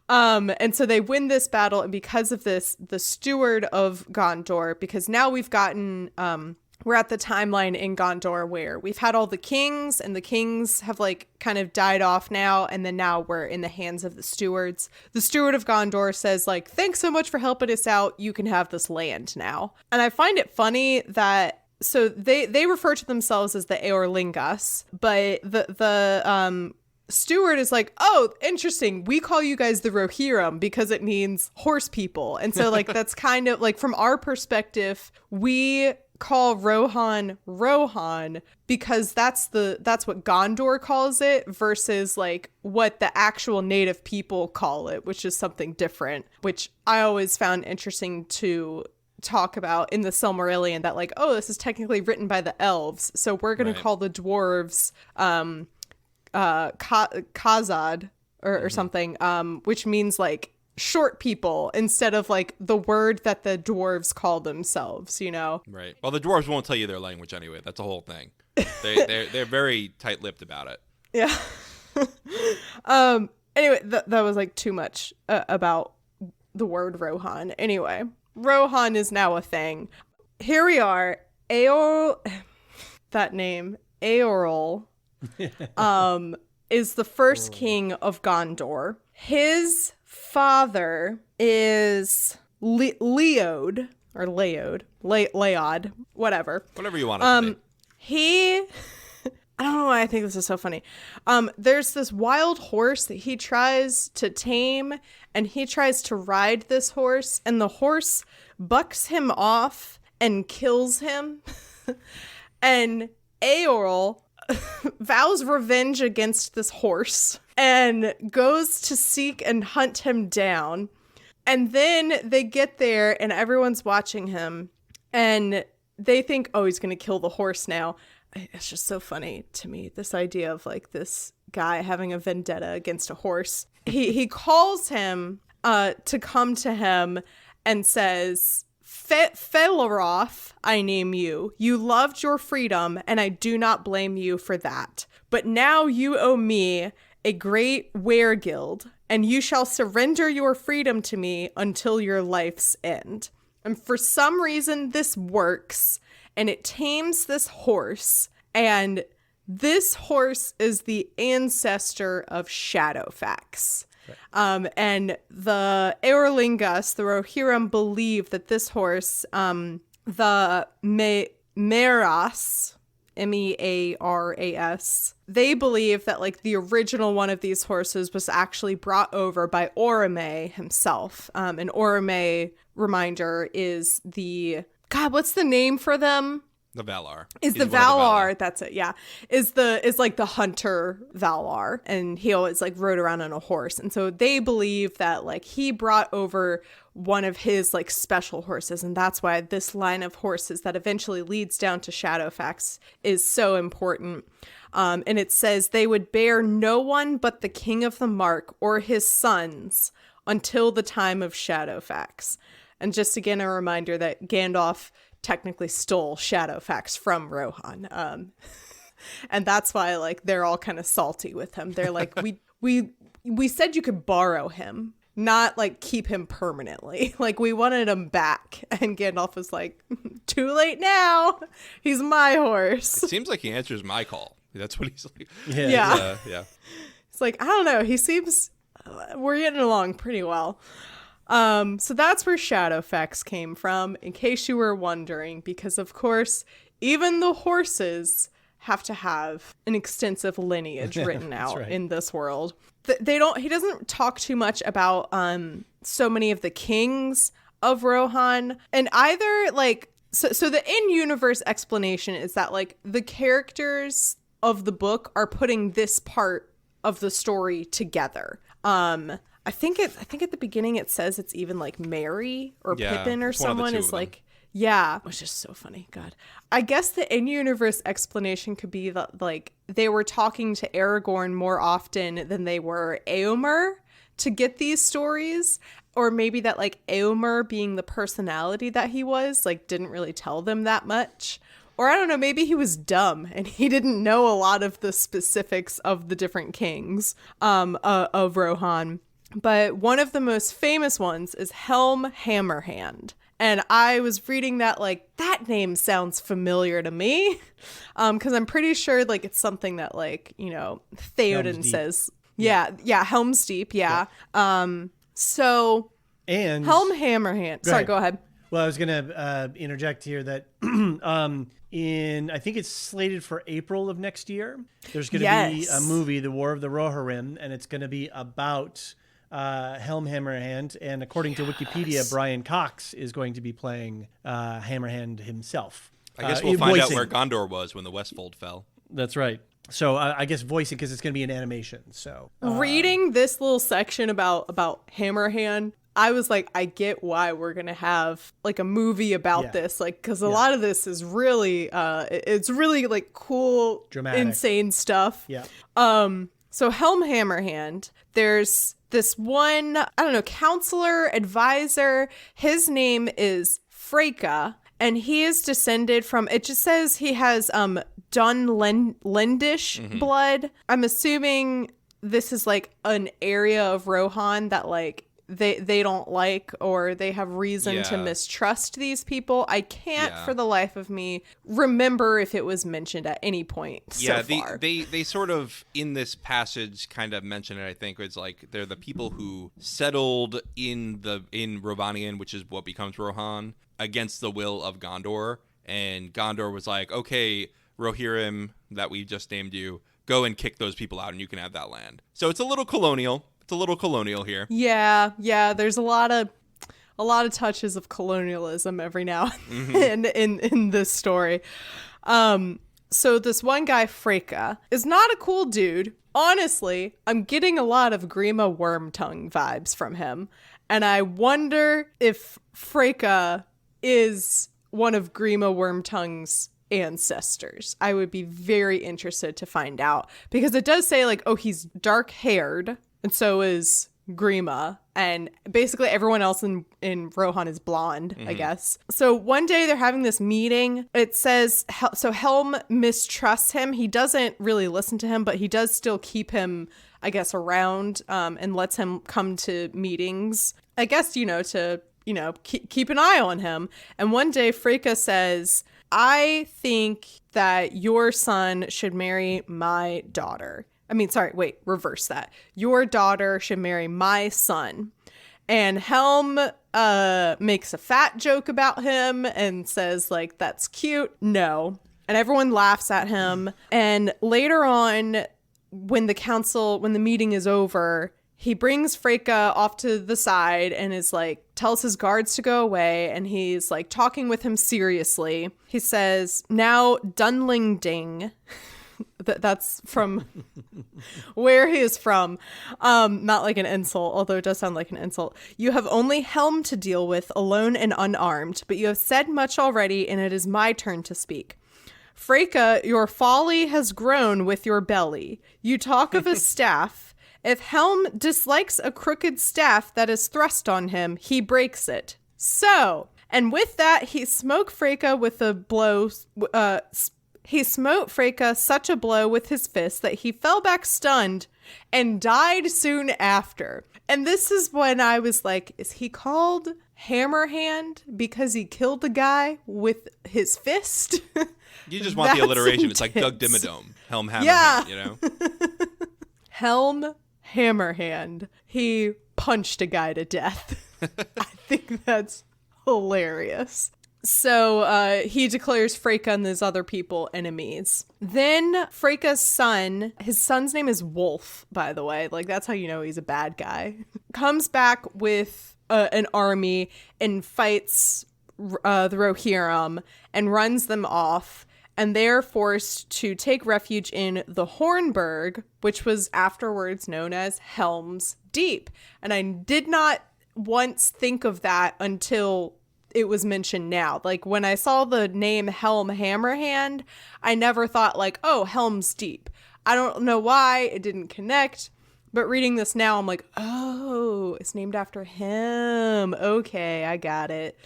And so they win this battle, and because of this, the steward of Gondor, because now we've gotten we're at the timeline in Gondor where we've had all the kings, and the kings have like kind of died off now. And then now we're in the hands of the stewards. The steward of Gondor says like, thanks so much for helping us out. You can have this land now. And I find it funny that, so they refer to themselves as the Eorlingas, but the steward is like, oh, interesting. We call you guys the Rohirrim because it means horse people. And so like, that's kind of like, from our perspective, we call Rohan because that's what Gondor calls it versus like what the actual native people call it, which is something different, which I always found interesting to talk about in the Silmarillion, that like, oh, this is technically written by the elves, so we're going to call the dwarves Khazad or something, which means like short people, instead of like the word that the dwarves call themselves, you know? Right. Well, the dwarves won't tell you their language anyway. That's the whole thing. They're very tight-lipped about it. Yeah. Anyway, that was like too much about the word Rohan. Anyway, Rohan is now a thing. Here we are. That name, Eorl, is the first king of Gondor. His father is Leod, whatever you want to say. I don't know why I think this is so funny. There's this wild horse that he tries to tame, and he tries to ride this horse, and the horse bucks him off and kills him. And Eorl vows revenge against this horse and goes to seek and hunt him down. And then they get there and everyone's watching him and they think, oh, he's going to kill the horse now. It's just so funny to me, this idea of like this guy having a vendetta against a horse. He calls him to come to him and says, Felaroth, I name you. You loved your freedom, and I do not blame you for that. But now you owe me a great weregild, and you shall surrender your freedom to me until your life's end. And for some reason, this works, and it tames this horse, and this horse is the ancestor of Shadowfax. Right. And the Eorlingas, the Rohirrim, believe that this horse, the Meras, Mearas, they believe that like the original one of these horses was actually brought over by Orome himself. And Orome, reminder, is the, God, what's the name for them? The Valar. Is the Valar, that's it, yeah. Is like the hunter Valar. And he always like rode around on a horse. And so they believe that like he brought over one of his like special horses. And that's why this line of horses that eventually leads down to Shadowfax is so important. And it says they would bear no one but the king of the Mark or his sons until the time of Shadowfax. And just again, a reminder that Gandalf technically stole Shadowfax from Rohan. And that's why like they're all kind of salty with him. They're like, we said you could borrow him, not like keep him permanently. Like we wanted him back. And Gandalf was like, too late now. He's my horse. It seems like he answers my call. That's what he's like. Yeah. Yeah. It's like, I don't know. He seems, we're getting along pretty well. So that's where Shadowfax came from, in case you were wondering, because of course, even the horses have to have an extensive lineage written out right. in this world. He doesn't talk too much about, so many of the kings of Rohan, and either like, so the in-universe explanation is that like the characters of the book are putting this part of the story together. I think at the beginning it says it's even like Merry or Pippin or someone is like, yeah, which is so funny. God, I guess the in-universe explanation could be that like they were talking to Aragorn more often than they were Éomer to get these stories, or maybe that like Éomer, being the personality that he was, like didn't really tell them that much. Or I don't know, maybe he was dumb and he didn't know a lot of the specifics of the different kings of Rohan. But one of the most famous ones is Helm Hammerhand. And I was reading that like, that name sounds familiar to me. Because I'm pretty sure like it's something that like, you know, Theoden says. Yeah, Helm's Deep, yeah. So, and Helm Hammerhand. Sorry, go ahead. Well, I was going to interject here that I think it's slated for April of next year. There's going to be a movie, The War of the Rohirrim, and it's going to be about Helm Hammerhand, and according to Wikipedia, Brian Cox is going to be playing Hammerhand himself. I guess we'll find out where Gondor was when the Westfold fell. That's right. So I guess voicing, because it's going to be an animation. So reading this little section about Hammerhand, I was like, I get why we're going to have like a movie about this, like, because a lot of this is really, it's really like cool, dramatic, insane stuff. Yeah. So Helm Hammerhand, there's this one, I don't know, counselor, advisor. His name is Freka, and he is descended from, it just says he has Dunlendish blood. I'm assuming this is like an area of Rohan that like they don't like, or they have reason to mistrust these people. I can't for the life of me remember if it was mentioned at any point so far. They sort of in this passage kind of mention it. I think it's like they're the people who settled in Rovanian, which is what becomes Rohan, against the will of Gondor, and Gondor was like, okay, Rohirrim, that we just named you, go and kick those people out and you can have that land. So it's a little colonial. It's a little colonial here. Yeah. There's a lot of touches of colonialism every now and then in this story. So this one guy, Freka, is not a cool dude. Honestly, I'm getting a lot of Grima Wormtongue vibes from him. And I wonder if Freka is one of Grima Wormtongue's ancestors. I would be very interested to find out, because it does say like, oh, he's dark haired, and so is Grima, and basically everyone else in Rohan is blonde, I guess. So one day they're having this meeting. It says, so Helm mistrusts him. He doesn't really listen to him, but he does still keep him I guess, around and lets him come to meetings, I guess, to, keep an eye on him. And one day Freyka says, I think that your son should marry my daughter. Reverse that. Your daughter should marry my son. And Helm makes a fat joke about him and says, like, that's cute. No. And everyone laughs at him. And later on, when the meeting is over, he brings Freyka off to the side and is like, tells his guards to go away. And he's like talking with him seriously. He says, now Dunling Ding. That's from where he is from. Not like an insult, although it does sound like an insult. You have only Helm to deal with, alone and unarmed, but you have said much already, and it is my turn to speak. Freyka, your folly has grown with your belly. You talk of a staff. If Helm dislikes a crooked staff that is thrust on him, he breaks it. So, and with that, he smote Freyka with a blow. He smote Freyka such a blow with his fist that he fell back stunned and died soon after. And this is when I was like, is he called Hammerhand because he killed the guy with his fist? You just want the alliteration. Intense. It's like Doug Dimmadome, Helm Hammerhand, Helm Hammerhand. He punched a guy to death. I think that's hilarious. So he declares Freyka and these other people enemies. Then Freyka's son, his son's name is Wolf, by the way. Like, that's how you know he's a bad guy. Comes back with an army and fights the Rohirrim and runs them off. And they're forced to take refuge in the Hornburg, which was afterwards known as Helm's Deep. And I did not once think of that until it was mentioned now. Like, when I saw the name Helm Hammerhand, I never thought like, oh, Helm's Deep. I don't know why it didn't connect, but reading this now, I'm like, oh, it's named after him. Okay, I got it.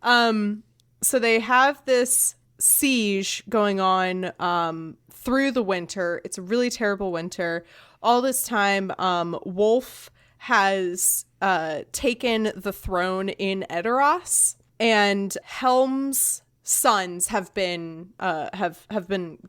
So they have this siege going on through the winter. It's a really terrible winter. All this time, Wolf has taken the throne in Edoras. And Helm's sons have been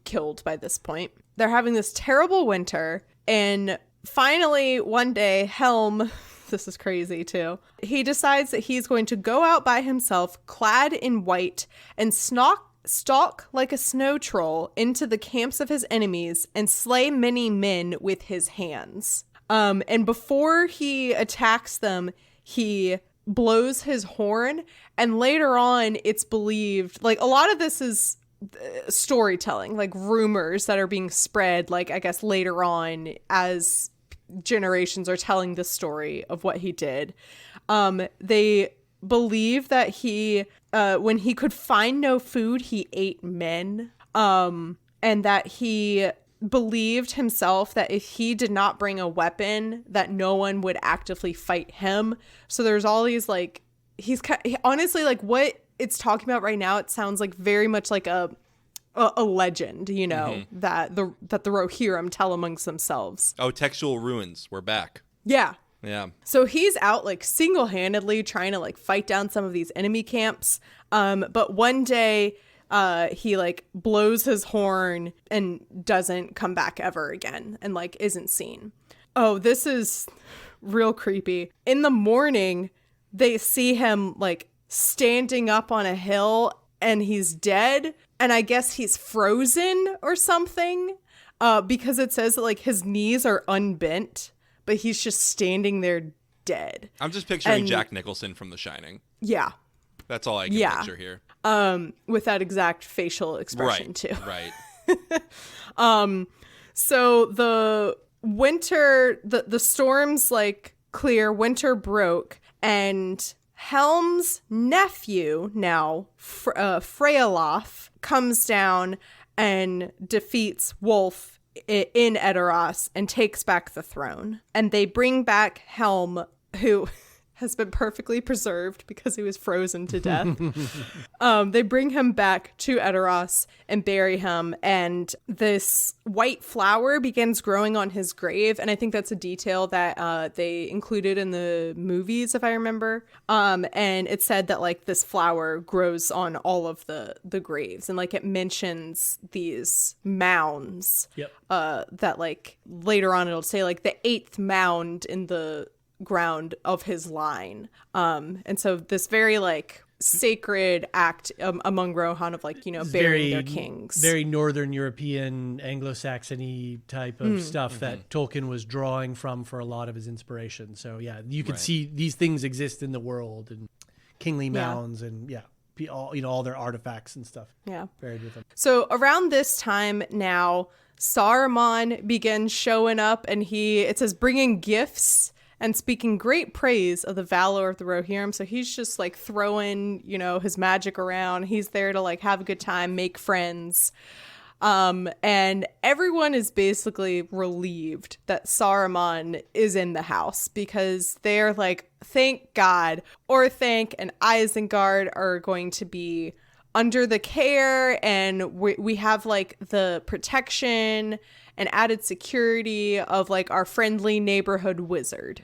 killed by this point. They're having this terrible winter, and finally one day Helm, this is crazy too, he decides that he's going to go out by himself, clad in white, and stalk like a snow troll into the camps of his enemies and slay many men with his hands. And before he attacks them, he blows his horn, and later on it's believed, like, a lot of this is storytelling, like rumors that are being spread, like, I guess later on as generations are telling the story of what he did. They believe that he when he could find no food, he ate men, and that he believed himself that if he did not bring a weapon, that no one would actively fight him. So there's all these, like, honestly, like, what it's talking about right now, it sounds like very much like a legend, that the Rohirrim tell amongst themselves. Oh, textual ruins, we're back. Yeah. So he's out, like, single-handedly trying to, like, fight down some of these enemy camps. But one day he, like, blows his horn and doesn't come back ever again, and, like, isn't seen. Oh, this is real creepy. In the morning, they see him, like, standing up on a hill, and he's dead, and I guess he's frozen or something, because it says that, like, his knees are unbent, but he's just standing there dead. I'm just picturing Jack Nicholson from The Shining. Yeah. That's all I can picture here. With that exact facial expression, too. Right. So the winter, the storms, like, clear, winter broke, and Helm's nephew, now Freyalof, comes down and defeats Wolf in Edoras and takes back the throne. And they bring back Helm, who has been perfectly preserved because he was frozen to death. They bring him back to Edoras and bury him, and this white flower begins growing on his grave, and I think that's a detail that they included in the movies, if I remember. And it said that like this flower grows on all of the graves, and like it mentions these mounds. Yep. That like later on it'll say like the 8th mound in the ground of his line. And so this very like sacred act among Rohan of like, you know, burying their kings. Very Northern European, Anglo-Saxon-y type of stuff that Tolkien was drawing from for a lot of his inspiration. So yeah, you could see these things exist in the world, and kingly mounds and all, you know, all their artifacts and stuff buried with them. So around this time now, Saruman begins showing up, and it says bringing gifts and speaking great praise of the valor of the Rohirrim. So he's just like throwing, you know, his magic around. He's there to like have a good time, make friends. And everyone is basically relieved that Saruman is in the house, because they're like, thank God, Orthanc and Isengard are going to be under the care, and we have like the protection and added security of like our friendly neighborhood wizard.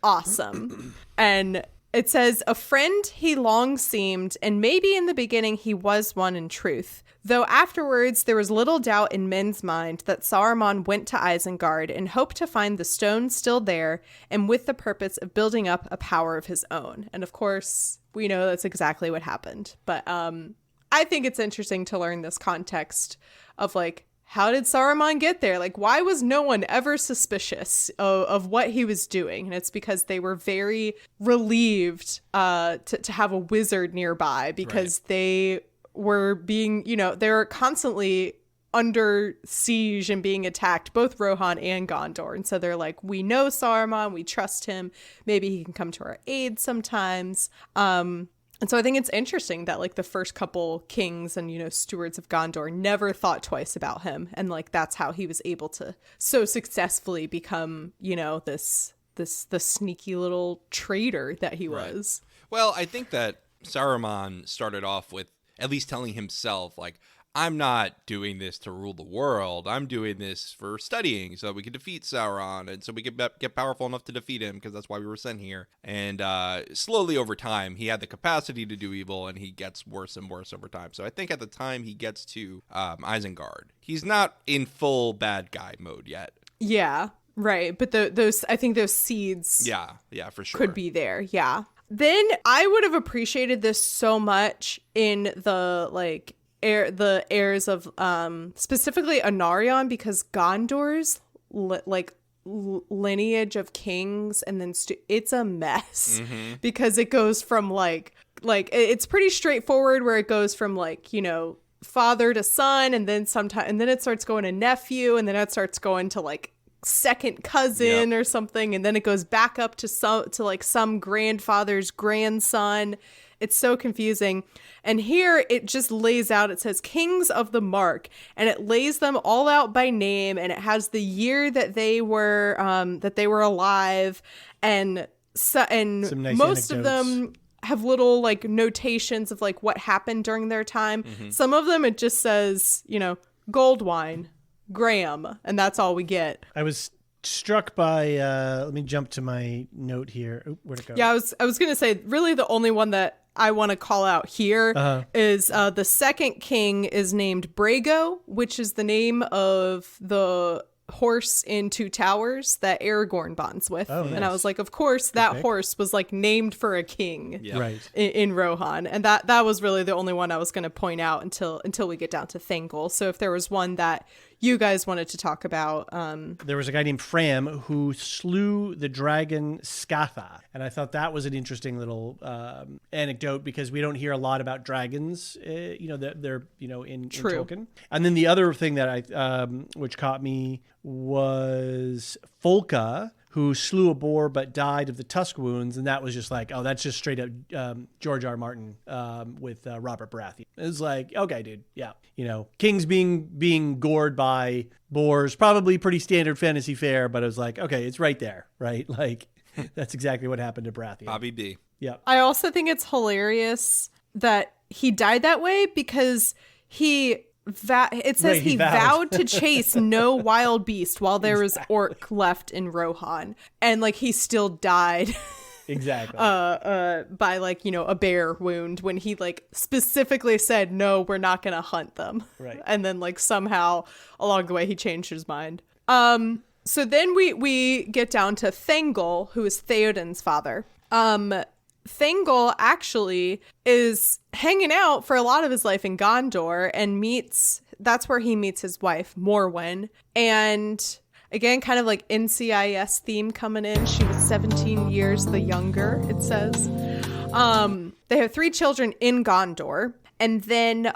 Awesome. And it says, a friend he long seemed, and maybe in the beginning he was one in truth. Though afterwards there was little doubt in men's mind that Saruman went to Isengard and hoped to find the stone still there, and with the purpose of building up a power of his own. And of course, we know that's exactly what happened. But I think it's interesting to learn this context of like, how did Saruman get there? Like, why was no one ever suspicious of what he was doing? And it's because they were very relieved to have a wizard nearby, because they were being, you know, they're constantly under siege and being attacked, both Rohan and Gondor. And so they're like, we know Saruman, we trust him. Maybe he can come to our aid sometimes. And so I think it's interesting that like the first couple kings and, you know, stewards of Gondor never thought twice about him. And like, that's how he was able to so successfully become, you know, the sneaky little traitor that he was. Well, I think that Saruman started off with at least telling himself, like, I'm not doing this to rule the world. I'm doing this for studying so that we can defeat Sauron and so we can get powerful enough to defeat him, because that's why we were sent here. And slowly over time, he had the capacity to do evil, and he gets worse and worse over time. So I think at the time he gets to Isengard, he's not in full bad guy mode yet. Yeah, right. But I think those seeds yeah, for sure, could be there. Yeah. Then I would have appreciated this so much in the like the heirs of specifically Anarion, because Gondor's lineage of kings and then it's a mess because it goes from like it's pretty straightforward, where it goes from like, you know, father to son, and then it starts going to nephew, and then it starts going to like second cousin or something, and then it goes back up to some grandfather's grandson. It's so confusing. And here it just lays out, it says kings of the Mark, and it lays them all out by name, and it has the year that they were alive, and nice most of them have little like notations of like what happened during their time. Some of them it just says, you know, Goldwine, Graham, and that's all we get. I was struck by let me jump to my note here. Where'd it go? Yeah, I was gonna say, really the only one that I want to call out here is the second king is named Brago, which is the name of the horse in Two Towers that Aragorn bonds with. Oh, nice. And I was like, of course, that horse was like named for a king right in Rohan. And that was really the only one I was going to point out until we get down to Thangol. So if there was one that you guys wanted to talk about. There was a guy named Fram who slew the dragon Scatha. And I thought that was an interesting little anecdote, because we don't hear a lot about dragons, you know, they're, you know, in Tolkien. And then the other thing that which caught me was Folka, who slew a boar but died of the tusk wounds, and that was just like, oh, that's just straight up George R. R. Martin with Robert Baratheon. It was like, okay, dude, yeah, kings being gored by boars, probably pretty standard fantasy fare, but it was like, okay, it's right there, right? Like, that's exactly what happened to Baratheon. Bobby B. Yeah. I also think it's hilarious that he died that way because it says he vowed to chase no wild beast while there was orc left in Rohan, and like he still died Exactly. By like, a bear wound when he like specifically said, no, we're not going to hunt them. Right. And then like somehow along the way he changed his mind. So then we get down to Thengel, who is Theoden's father. Thengel actually is hanging out for a lot of his life in Gondor and that's where he meets his wife, Morwen. And again, kind of like NCIS theme coming in. She was 17 years the younger, it says. They have 3 children in Gondor. And then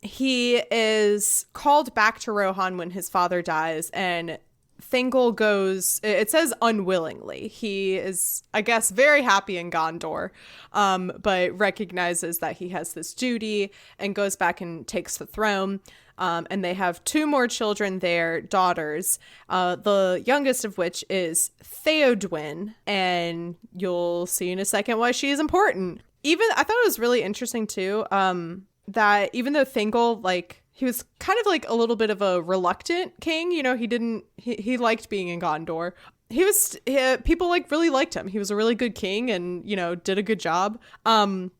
he is called back to Rohan when his father dies, and Thengel goes, it says unwillingly. He is, I guess, very happy in Gondor, but recognizes that he has this duty and goes back and takes the throne. And they have 2 more children there, daughters, the youngest of which is Theodwyn, and you'll see in a second why she is important. I thought it was really interesting too, that even though Thengel, like, he was kind of like a little bit of a reluctant king, he liked being in Gondor. People like really liked him. He was a really good king and, did a good job. And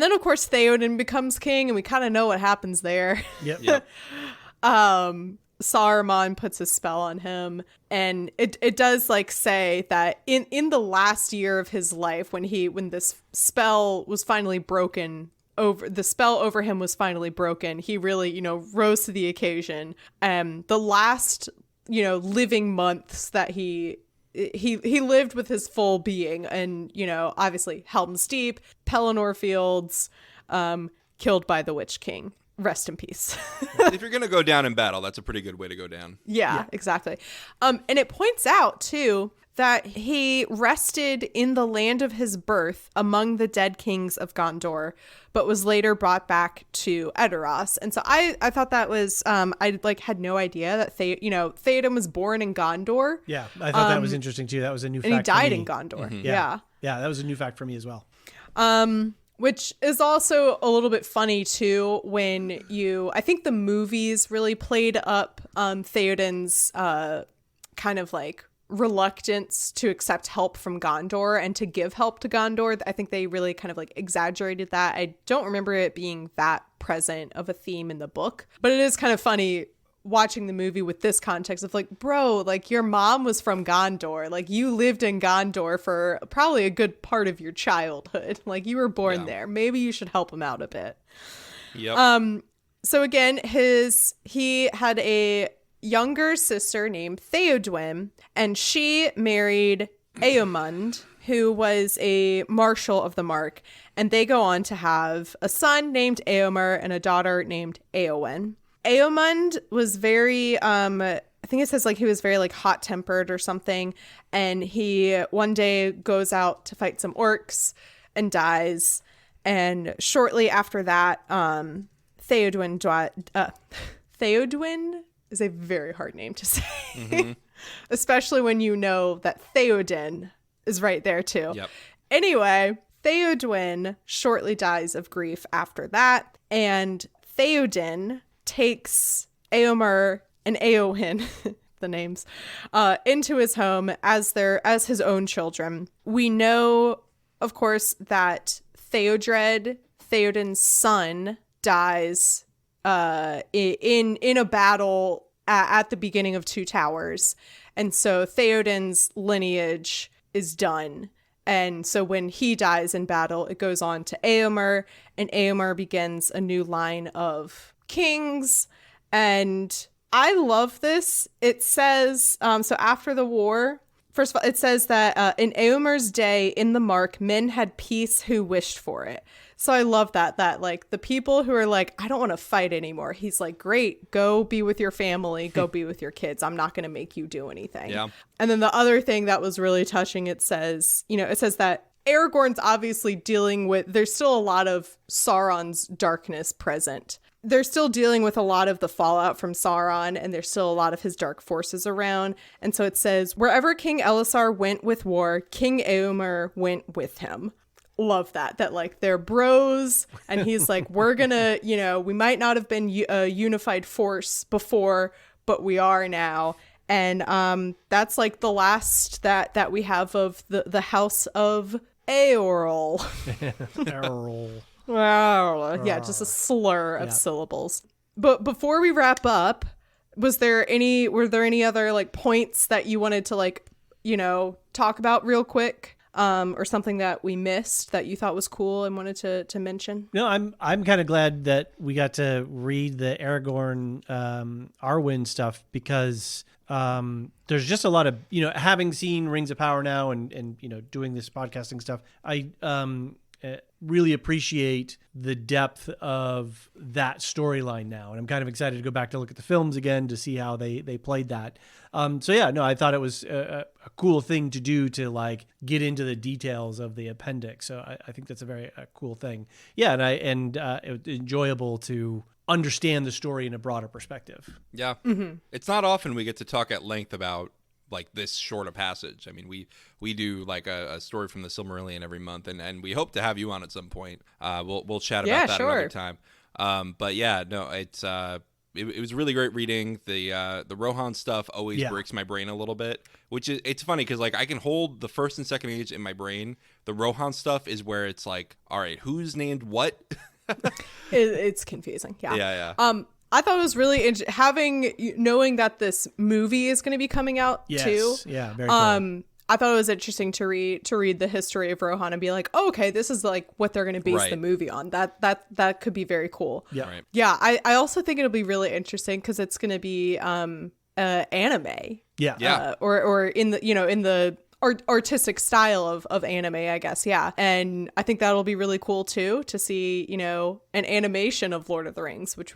then of course Theoden becomes king and we kind of know what happens there. Yep. Saruman puts a spell on him, and it does like say that in the last year of his life when this spell was finally broken, the spell over him was finally broken, he really, rose to the occasion. The last, living months that he lived with his full being, and, obviously Helm's Deep, Pelennor Fields, killed by the Witch King. Rest in peace. If you're going to go down in battle, that's a pretty good way to go down. Yeah, exactly. And it points out, too, that he rested in the land of his birth among the dead kings of Gondor, but was later brought back to Edoras. And so I thought that was, I like had no idea that Theoden was born in Gondor. Yeah, I thought that was interesting too. That was a new fact. And he died for me. in Gondor. Mm-hmm. Yeah, that was a new fact for me as well. Which is also a little bit funny too when I think the movies really played up Theoden's kind of like reluctance to accept help from Gondor and to give help to Gondor. I think they really kind of like exaggerated that. I don't remember it being that present of a theme in the book, but it is kind of funny watching the movie with this context of like, bro, like your mom was from Gondor, like you lived in Gondor for probably a good part of your childhood, like you were born there, maybe you should help him out a bit. Yep. So again, he had a younger sister named Theodwyn, and she married Eomund, who was a marshal of the Mark, and they go on to have a son named Eomer and a daughter named Eowyn. Eomund was very, I think it says like he was very like hot tempered or something. And he one day goes out to fight some orcs and dies. And shortly after that, Theodwyn is a very hard name to say, mm-hmm. especially when you know that Theoden is right there too. Yep. Anyway, Theodwyn shortly dies of grief after that. And Theoden takes Eomer and Eowyn, the names, into his home as his own children. We know, of course, that Theodred, Theoden's son, dies in a battle at the beginning of Two Towers, and so Theoden's lineage is done. And so when he dies in battle, it goes on to Eomer, and Eomer begins a new line of kings. And I love this. It says, so after the war, first of all, it says that in Eomer's day in the Mark, men had peace who wished for it. So I love that like the people who are like, I don't want to fight anymore. He's like, great, go be with your family, go be with your kids. I'm not going to make you do anything. Yeah. And then the other thing that was really touching, it says that Aragorn's obviously dealing with, there's still a lot of Sauron's darkness present. They're still dealing with a lot of the fallout from Sauron, and there's still a lot of his dark forces around. And so it says, wherever King Elisar went with war, King Eomer went with him. Love that like they're bros. And he's like, we're gonna, we might not have been a unified force before, but we are now. And that's like the last that we have of the house of Eorl. Eorl. Yeah, just a slur of syllables. But before we wrap up, were there any other like points that you wanted to like, talk about real quick? Or something that we missed that you thought was cool and wanted to mention? No, I'm kind of glad that we got to read the Aragorn Arwen stuff, because there's just a lot of, having seen Rings of Power now and doing this podcasting stuff, I really appreciate the depth of that storyline now. And I'm kind of excited to go back to look at the films again to see how they played that. I thought it was a cool thing to do, to like get into the details of the appendix. So I think that's a very cool thing. Yeah. And it was enjoyable to understand the story in a broader perspective. Yeah. Mm-hmm. It's not often we get to talk at length about like this short a passage. I mean, we do like a story from the Silmarillion every month, and we hope to have you on at some point. We'll chat about that another time. But yeah, no, it was really great reading. The Rohan stuff always breaks my brain a little bit, which is, it's funny because like I can hold the first and second age in my brain. The Rohan stuff is where it's like, all right, who's named what? It's confusing. Yeah. I thought it was really knowing that this movie is going to be coming out too. Yeah, very cool. I thought it was interesting to read the history of Rohan and be like, oh, okay, this is like what they're going to base the movie on. That could be very cool. Yeah. Right. Yeah. I also think it'll be really interesting because it's going to be anime. Yeah. Or in the in the artistic style of anime, I guess. Yeah. And I think that'll be really cool too, to see, an animation of Lord of the Rings, which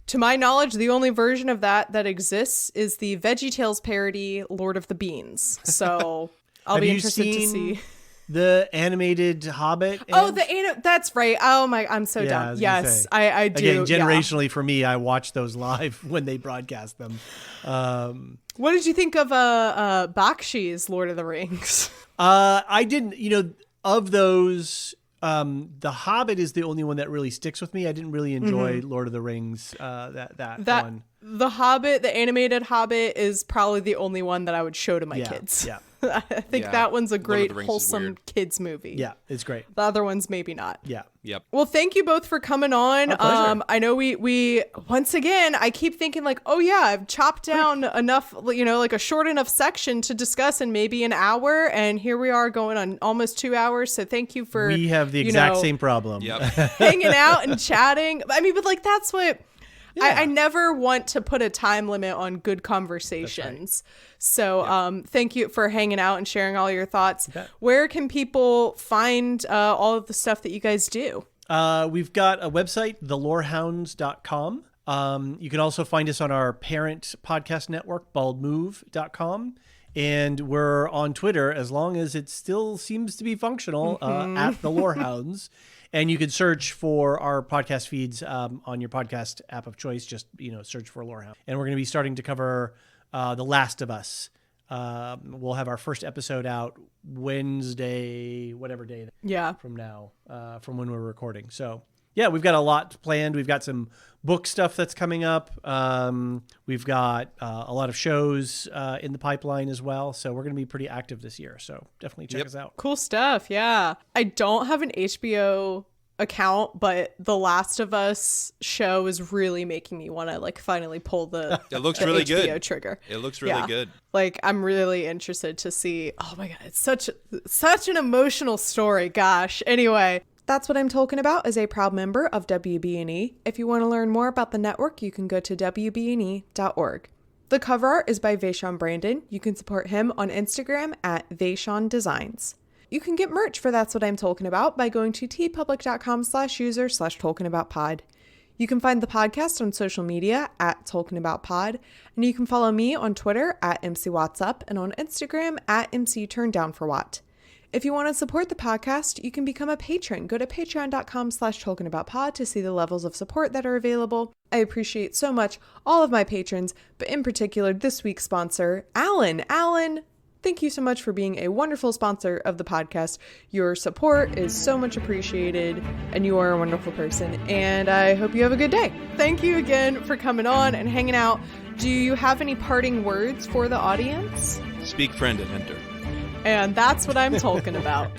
to my knowledge, the only version of that exists is the VeggieTales parody Lord of the Beans. So I'll be interested to see the animated Hobbit. That's right. Oh my, I'm so dumb. Yes, I do. Again, generationally for me, I watched those live when they broadcast them. What did you think of Bakshi's Lord of the Rings? I didn't, of those, The Hobbit is the only one that really sticks with me. I didn't really enjoy Lord of the Rings, that one. The Hobbit, the animated Hobbit, is probably the only one that I would show to my kids. Yeah. I think that one's a great, wholesome kids movie. Yeah, it's great. The other ones, maybe not. Yeah. Yep. Well, thank you both for coming on. I know we once again, I keep thinking like, oh yeah, I've chopped down enough, like a short enough section to discuss in maybe an hour. And here we are going on almost 2 hours. So thank you for, we have the exact same problem. Yep. hanging out and chatting. I mean, but like, that's what, I never want to put a time limit on good conversations. Right. So thank you for hanging out and sharing all your thoughts. Okay. Where can people find all of the stuff that you guys do? We've got a website, thelorehounds.com. You can also find us on our parent podcast network, baldmove.com. And we're on Twitter, as long as it still seems to be functional, at the Lorehounds. And you can search for our podcast feeds on your podcast app of choice. Just, search for Lorehound. And we're going to be starting to cover The Last of Us. We'll have our first episode out Wednesday, whatever day from now, from when we're recording. So, yeah, we've got a lot planned. We've got some book stuff that's coming up. We've got a lot of shows in the pipeline as well. So we're going to be pretty active this year. So definitely check us out. Cool stuff. Yeah. I don't have an HBO account, but The Last of Us show is really making me want to like finally pull the it looks really HBO good trigger. It looks really good. Like I'm really interested to see. Oh my god, it's such an emotional story. Gosh. Anyway, That's What I'm Talking About is a proud member of WBNE. If you want to learn more about the network, you can go to wbne.org. The cover art is by Vaishon Brandon. You can support him on Instagram at Vaishon Designs. You can get merch for That's What I'm Talking About by going to tpublic.com/user/talkingaboutpod. You can find the podcast on social media at TolkienAboutPod, and you can follow me on Twitter at MCWattsUp and on Instagram at MCTurnDownForWatt. If you want to support the podcast, you can become a patron. Go to patreon.com/TolkienAboutPod to see the levels of support that are available. I appreciate so much all of my patrons, but in particular this week's sponsor, Alan. Alan, thank you so much for being a wonderful sponsor of the podcast. Your support is so much appreciated, and you are a wonderful person, and I hope you have a good day. Thank you again for coming on and hanging out. Do you have any parting words for the audience? Speak, friend, and enter. And that's what I'm talking about.